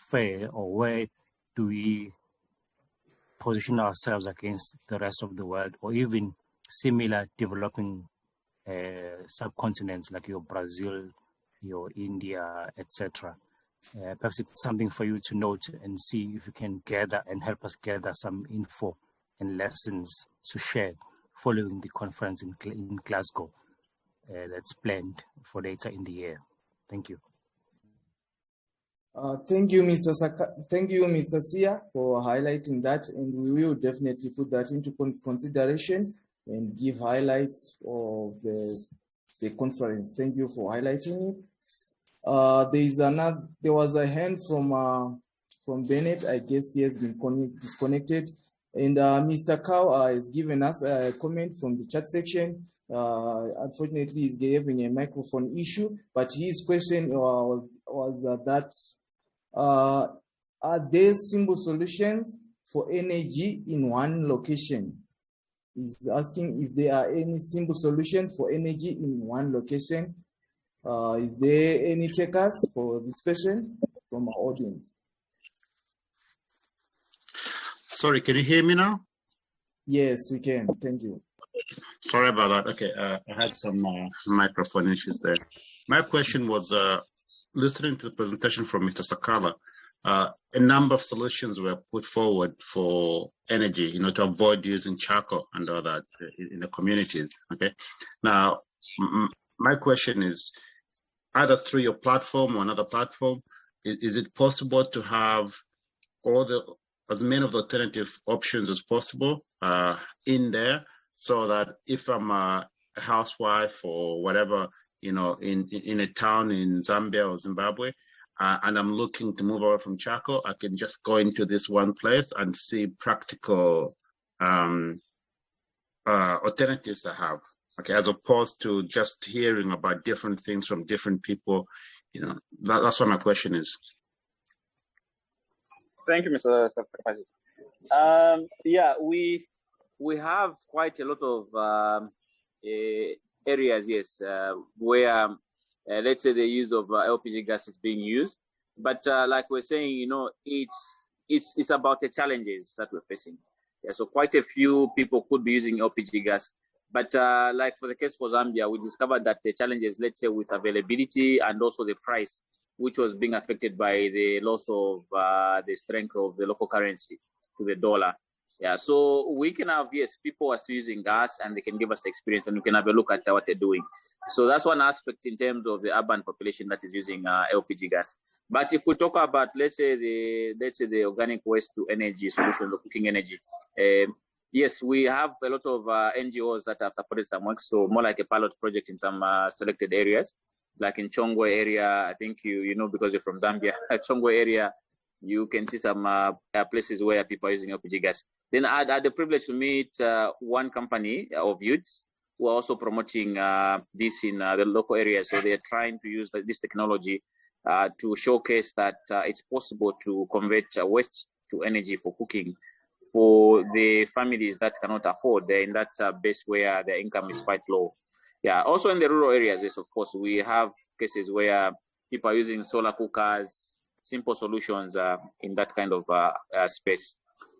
fare, or where do we position ourselves against the rest of the world, or even similar developing subcontinents like your Brazil, your India, etc. Perhaps it's something for you to note and see if you can gather and help us gather some info and lessons to share following the conference in Glasgow that's planned for later in the year. Thank you. Thank you, Mr. Sia, for highlighting that, and we will definitely put that into consideration and give highlights of the conference. Thank you for highlighting it. There was a hand from Bennett. I guess he has been disconnected, and Mr. Cow has given us a comment from the chat section. Unfortunately, he's having a microphone issue, but his question was that are there simple solutions for energy in one location? He's asking if there are any simple solutions for energy in one location. Is there any takers for this question from our audience? Sorry, can you hear me now? Yes, we can. Thank you. Sorry about that. Okay, I had some microphone issues there. My question was, listening to the presentation from Mr. Sakala, a number of solutions were put forward for energy, to avoid using charcoal and all that in the communities. Okay. Now, my question is, either through your platform or another platform, is it possible to have as many of the alternative options as possible in there, so that if I'm a housewife or whatever, in a town in Zambia or Zimbabwe, and I'm looking to move away from charcoal, I can just go into this one place and see practical alternatives I have, okay, as opposed to just hearing about different things from different people. That's what my question is. Thank you, Mr. Sakala. Yeah, we have quite a lot of areas, yes, where let's say the use of LPG gas is being used, but like we're saying, it's about the challenges that we're facing. Yeah, so quite a few people could be using LPG gas, but like for the case for Zambia, we discovered that the challenges, let's say, with availability and also the price, which was being affected by the loss of the strength of the local currency to the dollar. Yeah, so we can have, yes, people are still using gas and they can give us the experience, and we can have a look at what they're doing. So that's one aspect in terms of the urban population that is using LPG gas. But if we talk about, let's say the organic waste to energy solution, the cooking energy, yes, we have a lot of NGOs that have supported some work. So more like a pilot project in some selected areas, like in Chongwe area. I think you know because you're from Zambia. Chongwe area, you can see some places where people are using LPG gas. Then I had the privilege to meet one company of youths who are also promoting this in the local area. So they are trying to use this technology to showcase that it's possible to convert waste to energy for cooking for the families that cannot afford. They're in that base where their income is quite low. Yeah, also in the rural areas, yes, of course, we have cases where people are using solar cookers, simple solutions in that kind of space.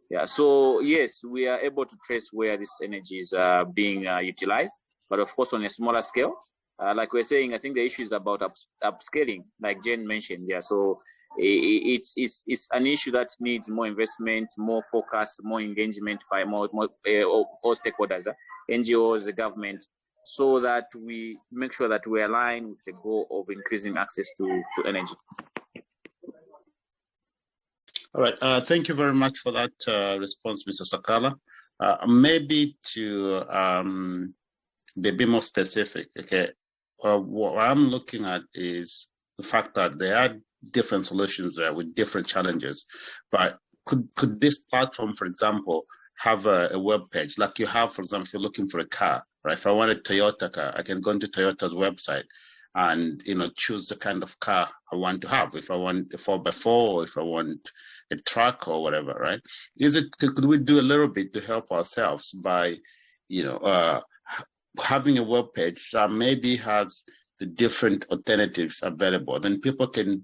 Yeah, so yes, we are able to trace where this energy is being utilized, but of course on a smaller scale. Like we're saying, I think the issue is about upscaling, like Jane mentioned. Yeah, so it's an issue that needs more investment, more focus, more engagement by more all stakeholders, NGOs, the government, so that we make sure that we align with the goal of increasing access to energy. All right, thank you very much for that response, Mr. Sakala. Maybe to be a bit more specific, okay, what I'm looking at is the fact that there are different solutions there with different challenges. But could this platform, for example, have a web page like you have, for example, if you're looking for a car, right? If I want a Toyota car, I can go into Toyota's website and choose the kind of car I want to have. If I want a 4x4, or if I want a truck or whatever, right? Could we do a little bit to help ourselves by, having a web page that maybe has the different alternatives available? Then people can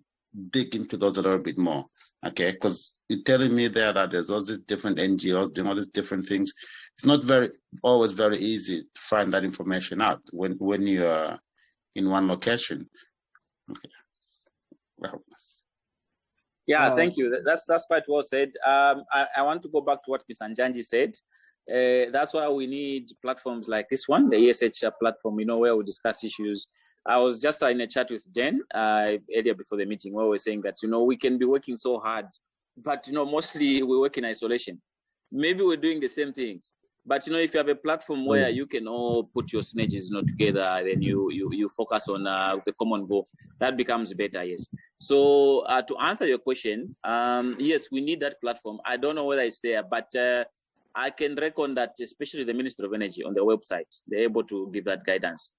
dig into those a little bit more, okay? Because you're telling me there that there's all these different NGOs doing all these different things. It's not always very easy to find that information out when you are in one location. Okay. Well. Yeah, thank you. That's quite well said. I want to go back to what Ms. Anjanji said. That's why we need platforms like this one, the ESH platform, where we discuss issues. I was just in a chat with Jen earlier before the meeting where we were saying that, we can be working so hard, but, mostly we work in isolation. Maybe we're doing the same things, but, if you have a platform where you can all put your synergies, together, then you focus on the common goal, that becomes better, yes. So to answer your question, yes, we need that platform. I don't know whether it's there, but I can reckon that especially the Ministry of Energy on their website, they're able to give that guidance.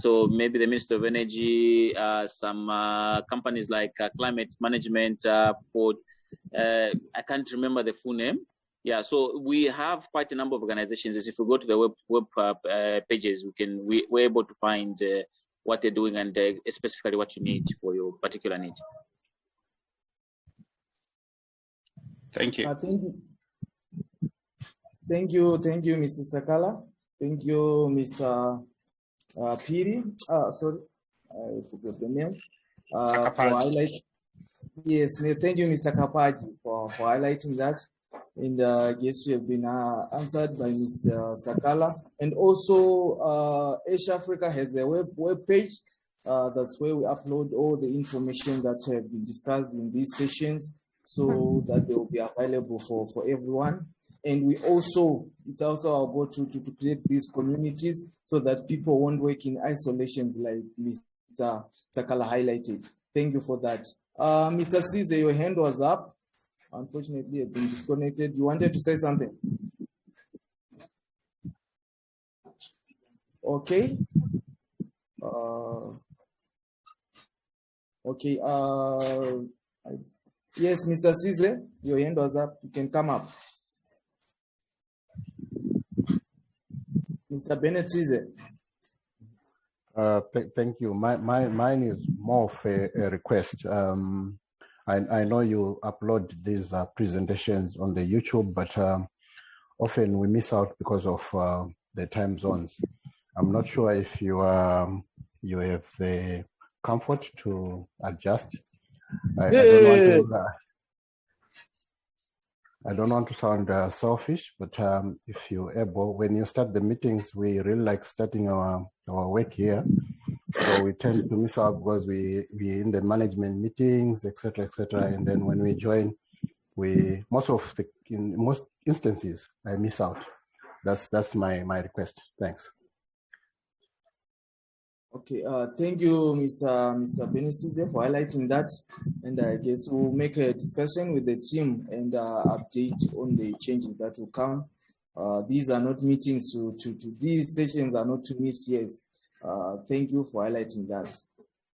So maybe the Ministry of Energy, some companies like Climate Management for, I can't remember the full name. Yeah, so we have quite a number of organizations. If we go to the web pages, we're able to find what they're doing and specifically what you need for your particular need. Thank you. Thank you, Mr. Sakala. Thank you, Mr. Piri. Sorry, I forgot the name. For highlight. Yes, thank you, Mr. Kapaji, for highlighting that. And I guess you have been answered by Mr. Sakala. And also, ESH.africa has a web page. That's where we upload all the information that have been discussed in these sessions, so that they will be available for everyone. And it's also our goal to create these communities so that people won't work in isolations like Mr. Sakala highlighted. Thank you for that. Mr. Caesar, your hand was up. Unfortunately, you've been disconnected. You wanted to say something? Okay. Okay. Yes, Mr. Caesar, your hand was up. You can come up. Mr. Bennett Caesar. Thank you. Mine is more of a request. I know you upload these presentations on the YouTube, but often we miss out because of the time zones. I'm not sure if you have the comfort to adjust. I don't want to sound selfish, but if you're able, when you start the meetings, we really like starting our work here. So we tend to miss out because we're in the management meetings, etc., and then when we join, in most instances, I miss out. That's my request. Thanks. Okay, thank you, Mr. Benisize, for highlighting that. And I guess we'll make a discussion with the team and update on the changes that will come. These are not meetings these sessions are not to miss, yes. Thank you for highlighting that.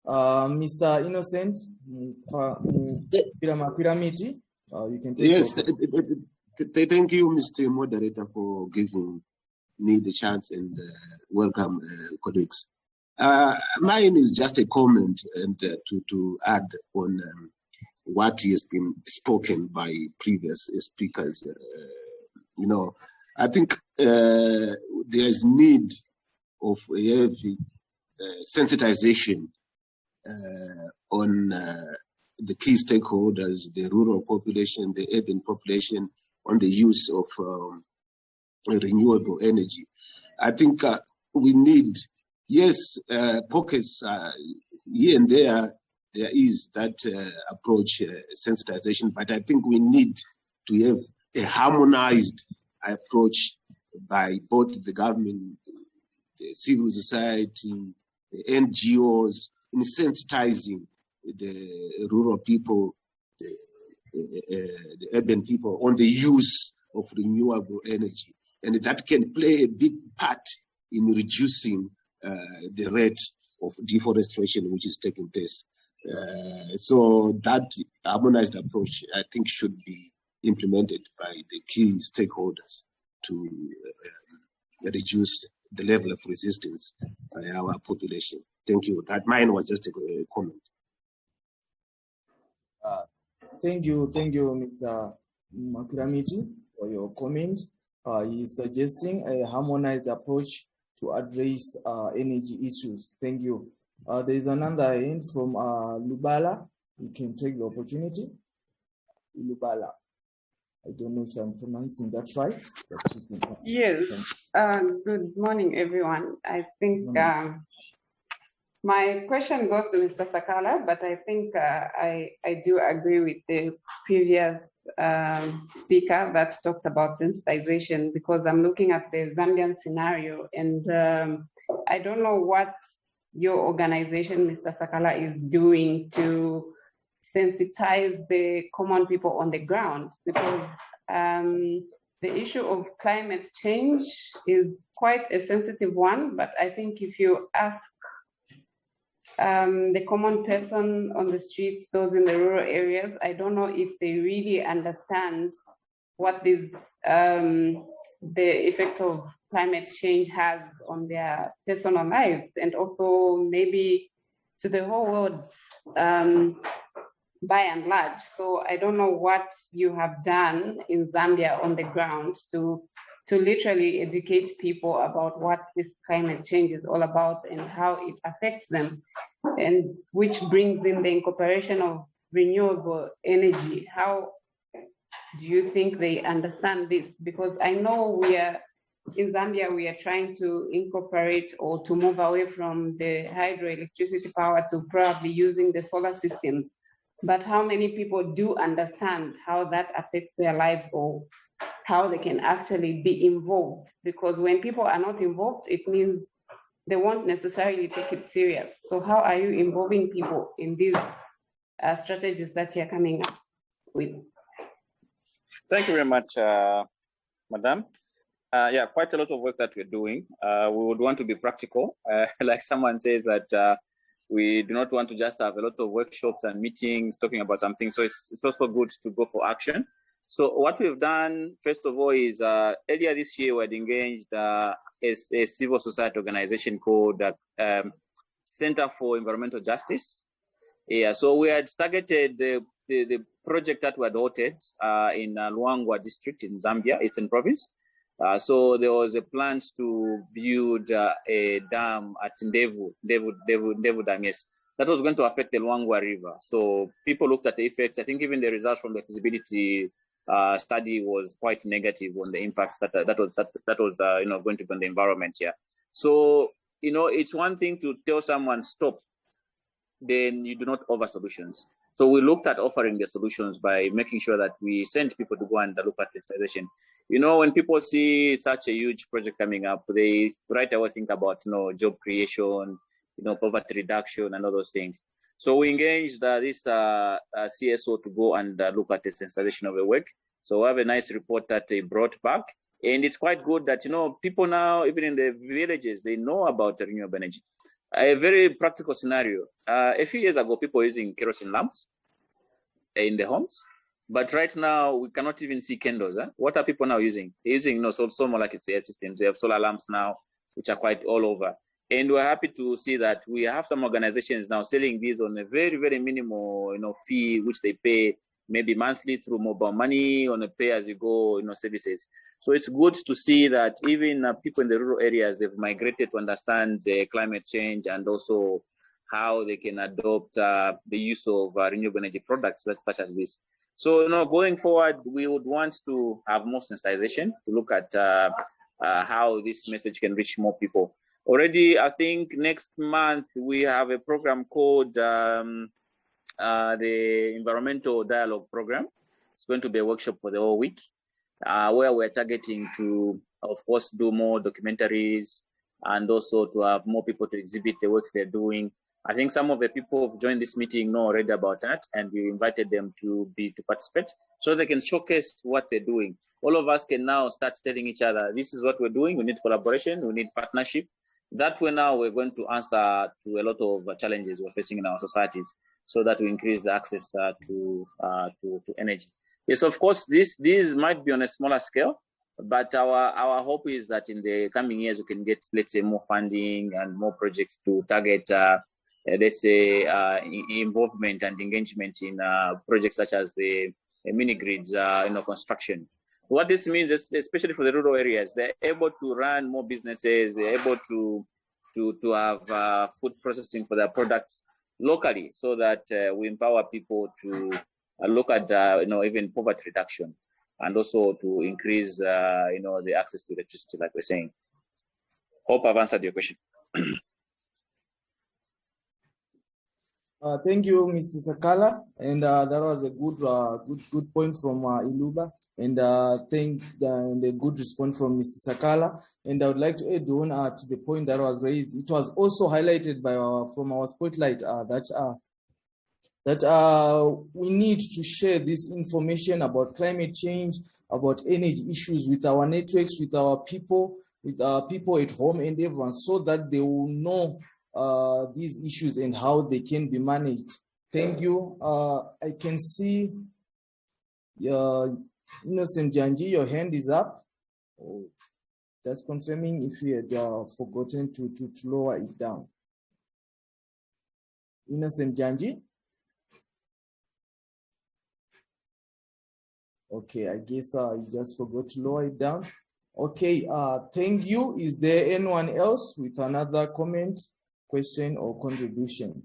Mr. Innocent Piramiti, you can take Yes, thank you, Mr. Moderator, for giving me the chance, and welcome, colleagues. Mine is just a comment and to add on what has been spoken by previous speakers. I think there is need of a heavy sensitization on the key stakeholders, the rural population, the urban population, on the use of renewable energy. I think we need, yes, pockets here and there is that approach, sensitization, but I think we need to have a harmonized approach by both the government, the civil society, the NGOs, in sensitizing the rural people, the urban people on the use of renewable energy. And that can play a big part in reducing the rate of deforestation which is taking place. So that harmonized approach, I think, should be implemented by the key stakeholders to reduce the level of resistance by our population. Thank you. That mine was just a comment. Thank you, Mr. Makiramiti, for your comment. He is suggesting a harmonized approach to address energy issues. Thank you. There is another hand from Lubala. You can take the opportunity. Lubala. I don't know if I'm pronouncing that right. Yes. Good morning, everyone. I think my question goes to Mr. Sakala, but I think I do agree with the previous speaker that talked about sensitization, because I'm looking at the Zambian scenario, and I don't know what your organization, Mr. Sakala, is doing to sensitize the common people on the ground, because the issue of climate change is quite a sensitive one. But I think if you ask the common person on the streets, those in the rural areas, I don't know if they really understand what this, the effect of climate change has on their personal lives, and also maybe to the whole world by and large. So I don't know what you have done in Zambia on the ground to literally educate people about what this climate change is all about and how it affects them, and which brings in the incorporation of renewable energy. How do you think they understand this? Because I know in Zambia, we are trying to incorporate or to move away from the hydroelectricity power to probably using the solar systems. But how many people do understand how that affects their lives, or how they can actually be involved? Because when people are not involved, it means they won't necessarily take it serious. So how are you involving people in these strategies that you're coming up with? Thank you very much, Madam. Yeah, quite a lot of work that we're doing. We would want to be practical. Like someone says that we do not want to just have a lot of workshops and meetings talking about something. So it's also good to go for action. So what we've done, first of all, is earlier this year, we had engaged a civil society organization called Center for Environmental Justice. Yeah, so we had targeted the project that we had hosted in Luangwa district in Zambia, Eastern Province. So there was a plan to build a dam at Devu Dam, yes. That was going to affect the Luangwa River. So people looked at the effects. I think even the results from the feasibility study was quite negative on the impacts that was going to be on the environment here. So it's one thing to tell someone stop, then you do not offer solutions. So we looked at offering the solutions by making sure that we send people to go and look at sensitization. When people see such a huge project coming up, they right away think about job creation, poverty reduction, and all those things. So we engaged this CSO to go and look at the sensitization of the work. So we have a nice report that they brought back. And it's quite good that, people now, even in the villages, they know about renewable energy. A very practical scenario. A few years ago, people were using kerosene lamps in the homes. But right now, we cannot even see candles. What are people now using? They're using more like it's air systems. They have solar lamps now, which are quite all over. And we're happy to see that we have some organizations now selling these on a very, very minimal fee, which they pay maybe monthly through mobile money on a pay-as-you-go services. So it's good to see that even people in the rural areas, they've migrated to understand the climate change and also how they can adopt the use of renewable energy products such as this. So going forward, we would want to have more sensitization to look at how this message can reach more people. Already, I think next month we have a program called the Environmental Dialogue Program. It's going to be a workshop for the whole week, where we're targeting to, of course, do more documentaries, and also to have more people to exhibit the works they're doing. I think some of the people who've joined this meeting know already about that, and we invited them to participate so they can showcase what they're doing. All of us can now start telling each other, this is what we're doing. We need collaboration. We need partnership. That way now we're going to answer to a lot of challenges we're facing in our societies, so that we increase the access to energy. Yes, of course, this might be on a smaller scale, but our hope is that in the coming years we can get, let's say, more funding and more projects to target, let's say, involvement and engagement in projects such as the mini grids, construction. What this means is, especially for the rural areas, they're able to run more businesses. They're able to have food processing for their products locally, so that we empower people to look at even poverty reduction, and also to increase the access to electricity, like we're saying. Hope I've answered your question. Thank you, Mr. Sakala, and that was a good point from Iluba, and a good response from Mr. Sakala. And I would like to add on to the point that was raised. It was also highlighted from our spotlight that we need to share this information about climate change, about energy issues with our networks, with our people at home and everyone, so that they will know these issues and how they can be managed. Thank you. I can see Innocent Janji, your hand is up. Just confirming if you had forgotten to lower it down. Innocent Janji. Okay, I guess you just forgot to lower it down. Okay, thank you. Is there anyone else with another comment, question, or contribution?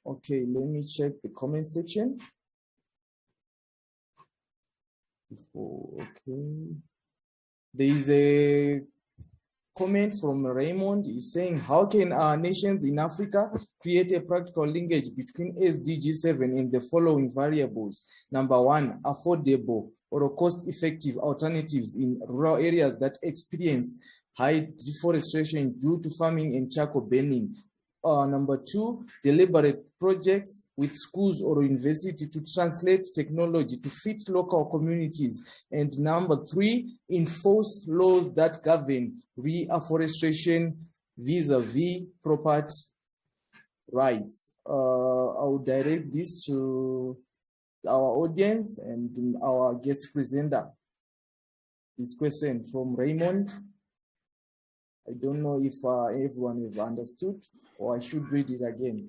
Okay, let me check the comment section. Okay, there is a comment from Raymond. He's saying, how can our nations in Africa create a practical linkage between SDG7 and the following variables? Number one, affordable or cost-effective alternatives in rural areas that experience high deforestation due to farming and charcoal burning. Number two, deliberate projects with schools or university to translate technology to fit local communities. And number three, enforce laws that govern reforestation vis-a-vis property rights. I will direct this to our audience and our guest presenter. This question from Raymond. I don't know if everyone has understood, or I should read it again.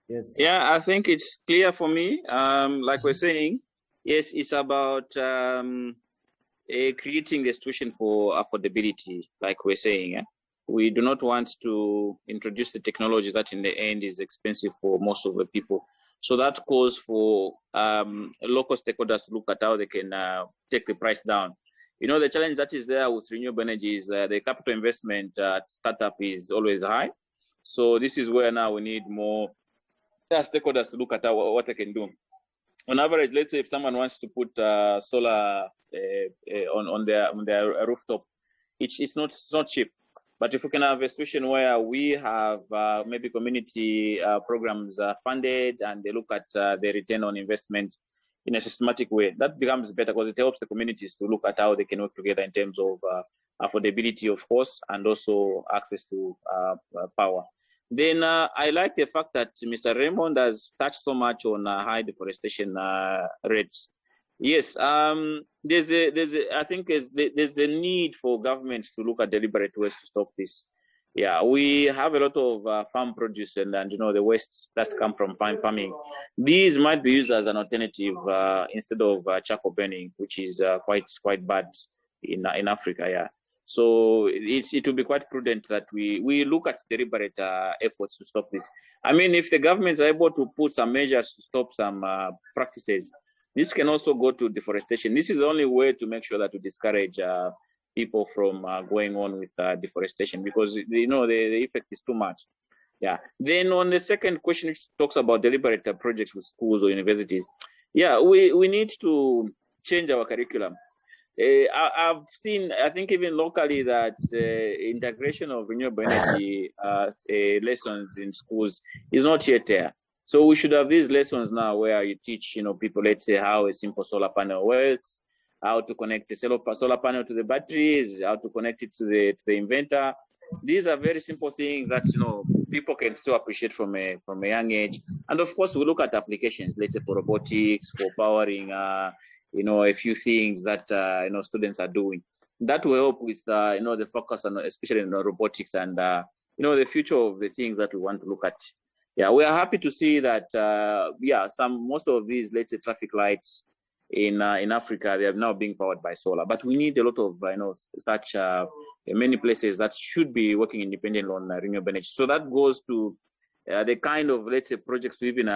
Yes. Yeah, I think it's clear for me. Like we're saying, yes, it's about creating a situation for affordability, like we're saying. Yeah? We do not want to introduce the technology that in the end is expensive for most of the people. So that calls for local stakeholders to look at how they can take the price down. You know, the challenge that is there with renewable energy is the capital investment startup is always high. So this is where now we need more stakeholders to look at what they can do. On average, let's say if someone wants to put solar on their rooftop, it's not cheap. But if we can have a situation where we have maybe community programs funded and they look at the return on investment in a systematic way, that becomes better because it helps the communities to look at how they can work together in terms of affordability, of course, and also access to power. Then I like the fact that Mr. Raymond has touched so much on high deforestation rates. Yes, there's a need for governments to look at deliberate ways to stop this. Yeah, we have a lot of farm produce and you know the waste that's come from farming. These might be used as an alternative instead of charcoal burning, which is quite bad in Africa. Yeah, so it will be quite prudent that we look at deliberate efforts to stop this. I mean, if the governments are able to put some measures to stop some practices, this can also go to deforestation. This is the only way to make sure that we discourage people from going on with deforestation, because you know the effect is too much. Yeah. Then on the second question, which talks about deliberate projects with schools or universities, yeah, we need to change our curriculum. I've seen, I think even locally, that integration of renewable energy lessons in schools is not yet there. So we should have these lessons now where you teach, people, let's say, how a simple solar panel works, how to connect a solar panel to the batteries, how to connect it to the inverter. These are very simple things that people can still appreciate from a young age. And of course, we look at applications, let's say, for robotics, for powering, a few things that students are doing. That will help with the focus on, especially robotics and the future of the things that we want to look at. Yeah, we are happy to see that most of these, let's say, traffic lights in Africa, they are now being powered by solar. But we need a lot of such many places that should be working independently on renewable energy. So that goes to the kind of, let's say, projects we've been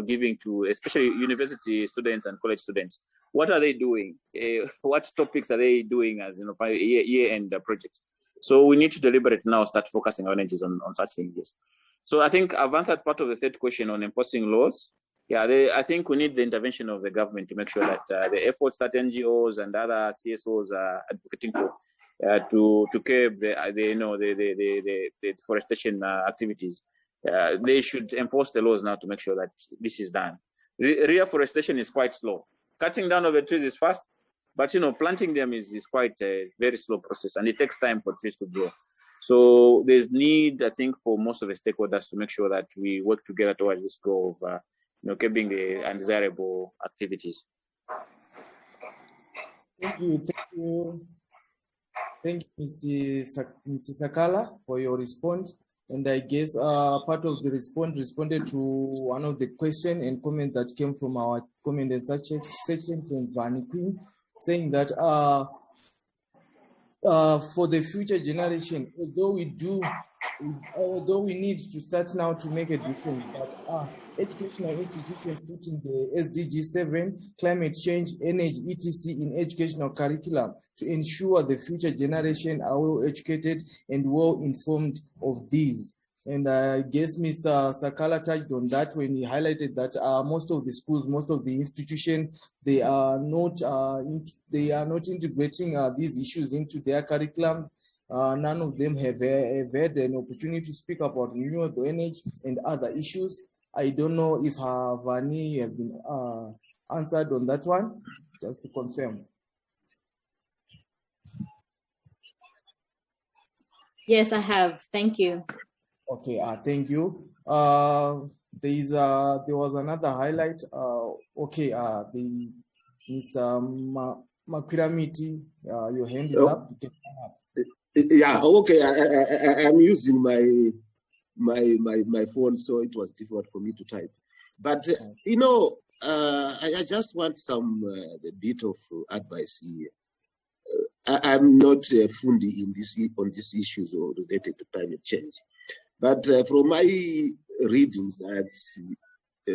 giving to especially university students and college students. What are they doing? What topics are they doing as year-end projects? So we need to deliberate now, start focusing our energies on such things. Yes. So I think I've answered part of the third question on enforcing laws. Yeah, I think we need the intervention of the government to make sure that the efforts that NGOs and other CSOs are advocating for to curb the deforestation activities. They should enforce the laws now to make sure that this is done. Reforestation is quite slow. Cutting down of the trees is fast, but planting them is quite a very slow process, and it takes time for trees to grow. So there's need, I think, for most of the stakeholders to make sure that we work together towards this goal of curbing the undesirable activities. Thank you, Mr. Sakala, for your response. And I guess part of the response responded to one of the questions and comments that came from our comment and section from Vani Queen, saying that for the future generation, although we need to start now to make a difference, but educational institutions putting the SDG7, climate change, energy, etc. in educational curriculum to ensure the future generation are well educated and well informed of these. And I guess Mr. Sakala touched on that when he highlighted that most of the schools, most of the institutions, they are not integrating these issues into their curriculum. None of them have had an opportunity to speak about renewable energy and other issues. I don't know if Vani have been answered on that one, just to confirm. Yes, I have. Thank you. Okay, thank you. There was another highlight. The Mr. Makiramiti, your hand is up. You can come up. Yeah, okay. I'm using my phone, so it was difficult for me to type. But I just want some bit of advice here. I'm not fundi on these issues related to climate change, but from my readings, I've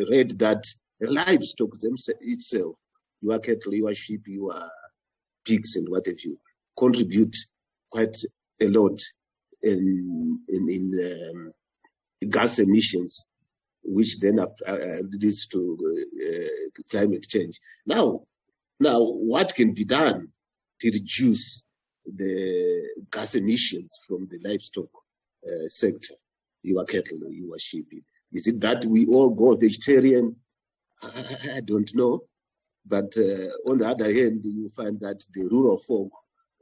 read that livestock itself, your cattle, your sheep, your pigs, and what have you, contribute quite a lot in gas emissions, which then leads to climate change. Now, what can be done to reduce the gas emissions from the livestock sector, your cattle, your sheep? Is it that we all go vegetarian? I don't know. But on the other hand, you find that the rural folk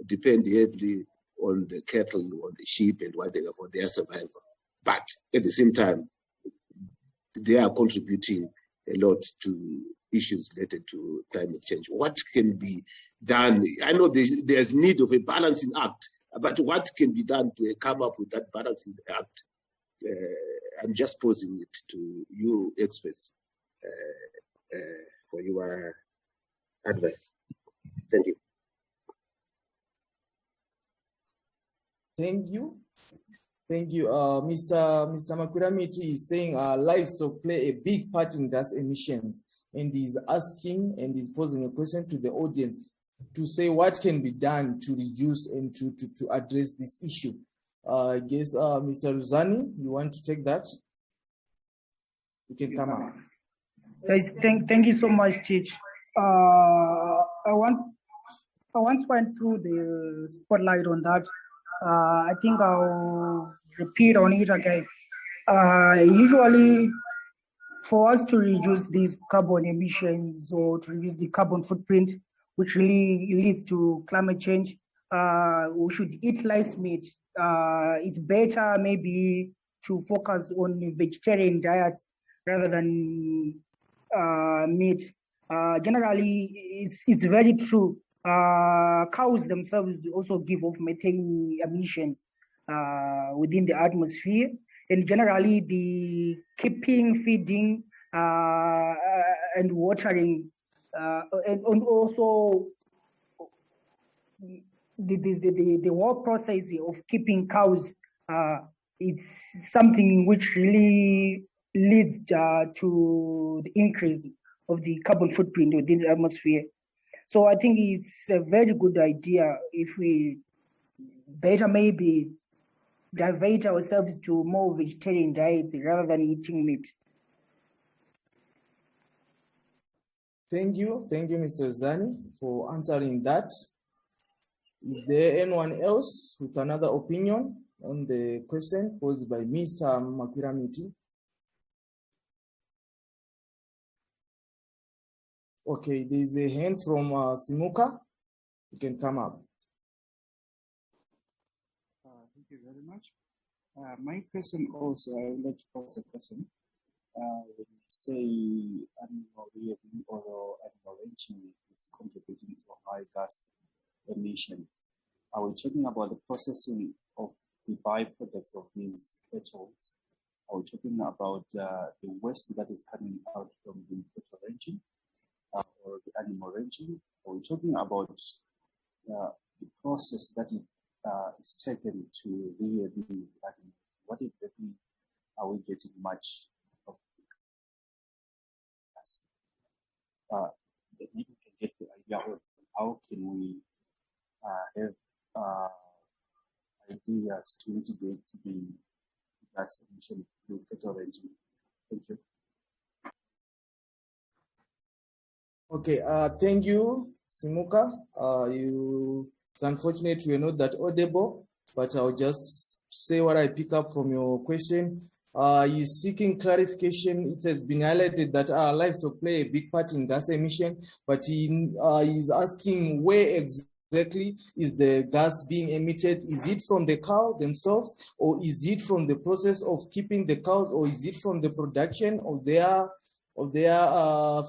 depend heavily on the cattle, on the sheep, and whatever for their survival. But at the same time, they are contributing a lot to issues related to climate change. What can be done? I know there's need of a balancing act, but what can be done to come up with that balancing act? I'm just posing it to you experts for your advice. Thank you. Thank you. Mr. Makuramiti is saying livestock play a big part in gas emissions, and he's asking and he's posing a question to the audience to say what can be done to reduce and to address this issue. I guess Mr. Ruzani, you want to take that? You can come up. Yes, thank you so much, Teach. I want I once went through the spotlight on that. I think I'll repeat on it again. Usually, for us to reduce these carbon emissions or to reduce the carbon footprint, which really leads to climate change, we should eat less meat. It's better maybe to focus on vegetarian diets rather than meat. Generally, it's very true. Cows themselves also give off methane emissions within the atmosphere. And generally, the keeping, feeding, and watering, and also the whole process of keeping cows, it's something which really leads to the increase of the carbon footprint within the atmosphere. So I think it's a very good idea if we better maybe divert ourselves to more vegetarian diets rather than eating meat. Thank you, Mr. Zani, for answering that. Is there anyone else with another opinion on the question posed by Mr. Makiramiti? Okay, there's a hand from Simuka. You can come up. Thank you very much. My question also, I would like to pose a question. When you say animal rearing or animal ranching is contributing to high gas emission, are we talking about the processing of the byproducts of these cattle? Are we talking about the waste that is coming out from the cattle ranching or the animal ranching? Are we talking about the process that is taken to rear these animals? What exactly are we getting much of? Maybe we can get the idea of how can we have ideas to mitigate the gas emission through cattle ranching. Thank you. Okay, thank you, Simuka. It's unfortunate we are not that audible, but I'll just say what I pick up from your question. He's seeking clarification. It has been highlighted that livestock play a big part in gas emission, but he is asking where exactly is the gas being emitted? Is it from the cow themselves, or is it from the process of keeping the cows, or is it from the production of their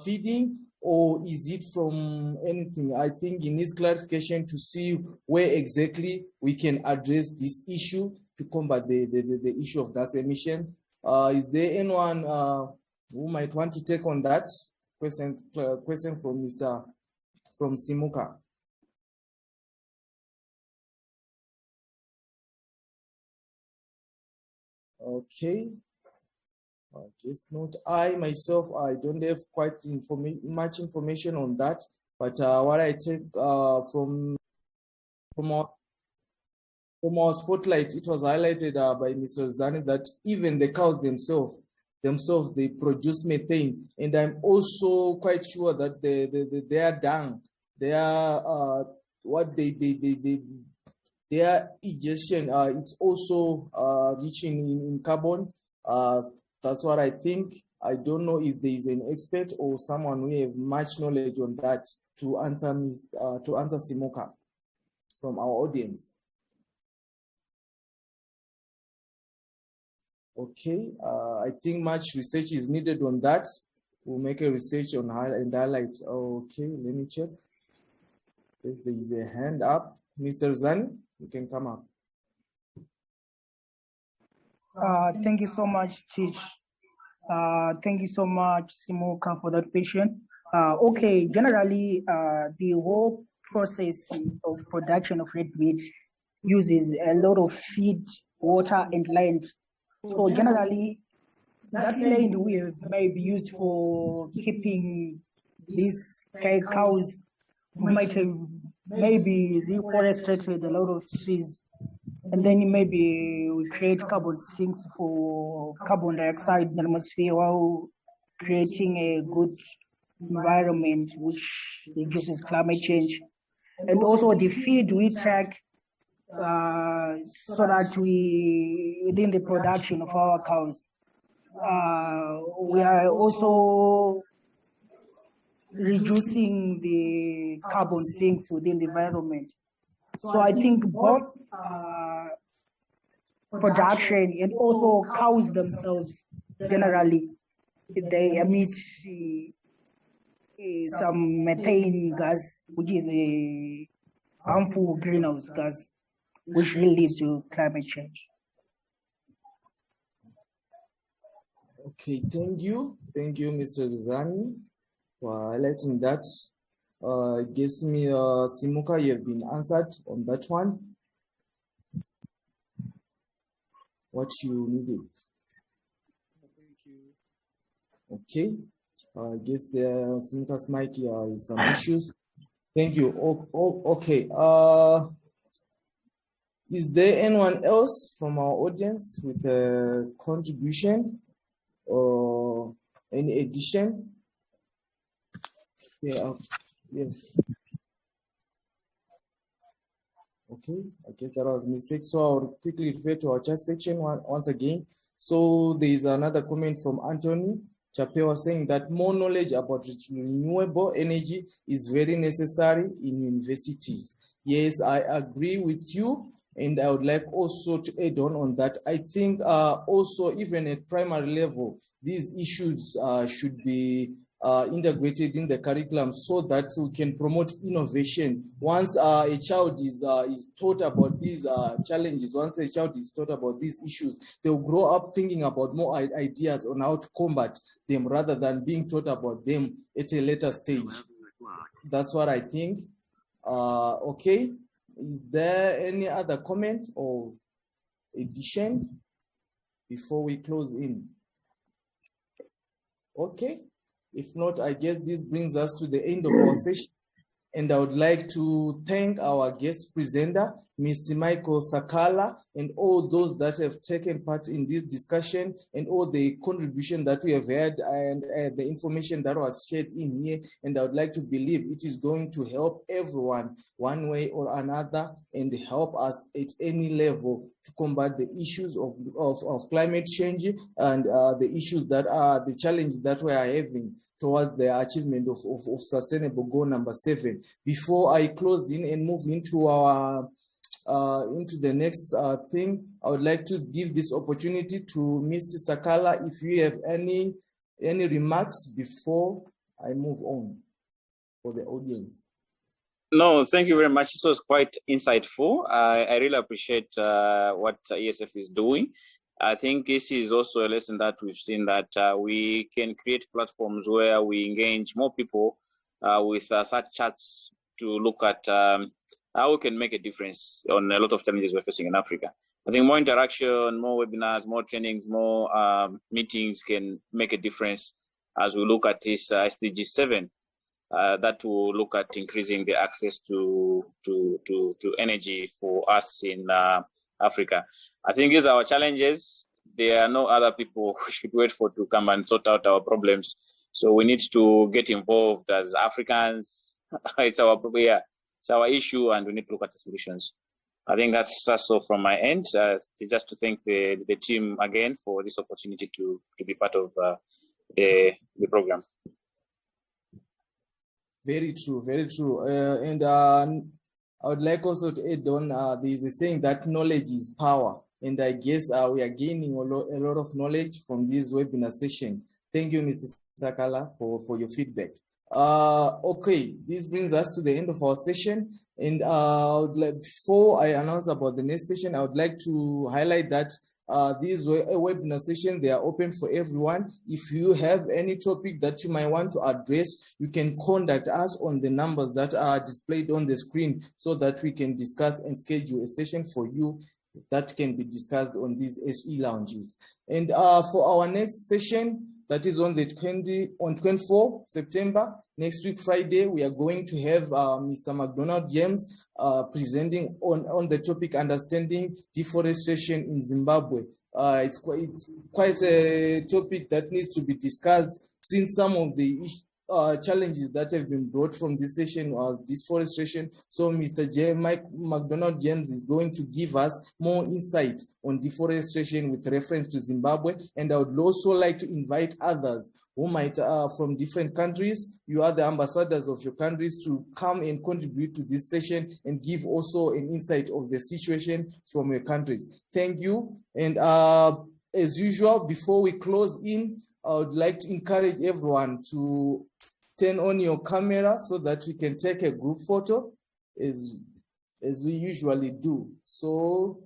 feeding, or is it from anything? I think it needs clarification to see where exactly we can address this issue to combat the issue of gas emission. Is there anyone who might want to take on that question from Simuka? Okay. I guess not. I myself, I don't have quite much information on that, but what I take from our spotlight, it was highlighted by Mr. Zani that even the cows themselves they produce methane, and I'm also quite sure that their dung, their ingestion, it's also rich in carbon. That's what I think. I don't know if there is an expert or someone who have much knowledge on that to answer Simuka from our audience. Okay, I think much research is needed on that. We'll make a research on and highlight. Okay, let me check. If there is a hand up, Mr. Zani, you can come up. Thank you so much, Teach. Thank you so much, Simuka, for that question. Okay, generally, the whole process of production of red meat uses a lot of feed, water, and land. So generally, that land may be used for keeping these cows. We might have maybe reforested a lot of trees, and then maybe we create carbon sinks for carbon dioxide in the atmosphere while creating a good environment which reduces climate change. and also the feed we take so that we, within the production of our cows, we are also reducing the carbon sinks within the environment. So I think both production and also cows themselves, generally, they emit some methane gas, which is a harmful greenhouse gas, which will lead to climate change. Okay, thank you, Mr. Rizani, for highlighting that. I guess Simuka, you have been answered on that one. What you needed. Thank you. Okay, I guess the Simuka's mic is some issues. Thank you. Okay. Is there anyone else from our audience with a contribution or any addition? Yeah. Yes. Okay, I guess that was a mistake. So I'll quickly refer to our chat section once again. So there is another comment from Anthony Chapewa saying that more knowledge about renewable energy is very necessary in universities. Yes, I agree with you. And I would like also to add on that. I think also even at primary level, these issues should be integrated in the curriculum so that we can promote innovation. Once a child is taught about these challenges, once a child is taught about these issues, they'll grow up thinking about more ideas on how to combat them rather than being taught about them at a later stage. That's what I think. Okay. Is there any other comment or addition before we close in? Okay. If not, I guess this brings us to the end of our session. And I would like to thank our guest presenter, Mr. Michael Sakala, and all those that have taken part in this discussion and all the contribution that we have had and the information that was shared in here. And I would like to believe it is going to help everyone one way or another and help us at any level to combat the issues of climate change and the issues that are the challenges that we are having towards the achievement of sustainable goal number 7. Before I close in and move into our into the next thing, I would like to give this opportunity to Mr. Sakala if you have any remarks before I move on for the audience. No, thank you very much. This was quite insightful. I really appreciate what ESF is doing. I think this is also a lesson that we've seen that we can create platforms where we engage more people with such chats to look at how we can make a difference on a lot of challenges we're facing in Africa. I think more interaction, more webinars, more trainings, more meetings can make a difference as we look at this SDG7 that will look at increasing the access to energy for us in Africa. I think these are our challenges. There are no other people we should wait for to come and sort out our problems. So we need to get involved as Africans. It's our issue, and we need to look at the solutions. I think that's all from my end. Just to thank the team again for this opportunity to be part of the program. Very true, very true. And I would like also to add on, there is a saying that knowledge is power. And I guess we are gaining a lot of knowledge from this webinar session. Thank you, Mr. Sakala, for your feedback. Okay, this brings us to the end of our session. And before I announce about the next session, I would like to highlight that these webinar sessions, they are open for everyone. If you have any topic that you might want to address, you can contact us on the numbers that are displayed on the screen so that we can discuss and schedule a session for you that can be discussed on these SE lounges. And for our next session, that is on 24 September, next week, Friday, we are going to have Mr. McDonald James presenting on the topic understanding deforestation in Zimbabwe. It's quite a topic that needs to be discussed since some of the challenges that have been brought from this session was deforestation. So Mr. Mike McDonald James is going to give us more insight on deforestation with reference to Zimbabwe. And I would also like to invite others who might from different countries. You are the ambassadors of your countries to come and contribute to this session and give also an insight of the situation from your countries. Thank you. And as usual, before we close in, I would like to encourage everyone to turn on your camera so that we can take a group photo as we usually do. So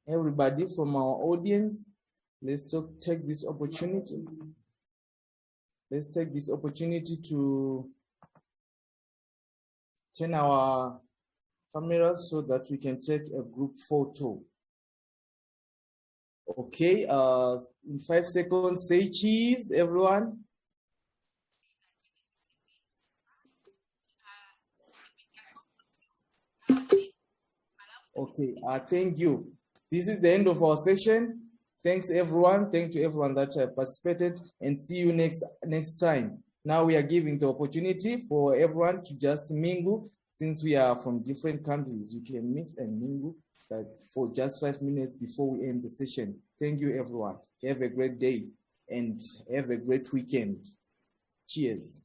everybody from our audience, let's take this opportunity. Let's take this opportunity to turn our cameras so that we can take a group photo. Okay, in 5 seconds, say cheese, everyone. Okay, thank you. This is the end of our session. Thanks everyone. Thank you everyone that participated, and see you next time. Now we are giving the opportunity for everyone to just mingle. Since we are from different countries, you can meet and mingle for just 5 minutes before we end the session. Thank you everyone. Have a great day and have a great weekend. Cheers.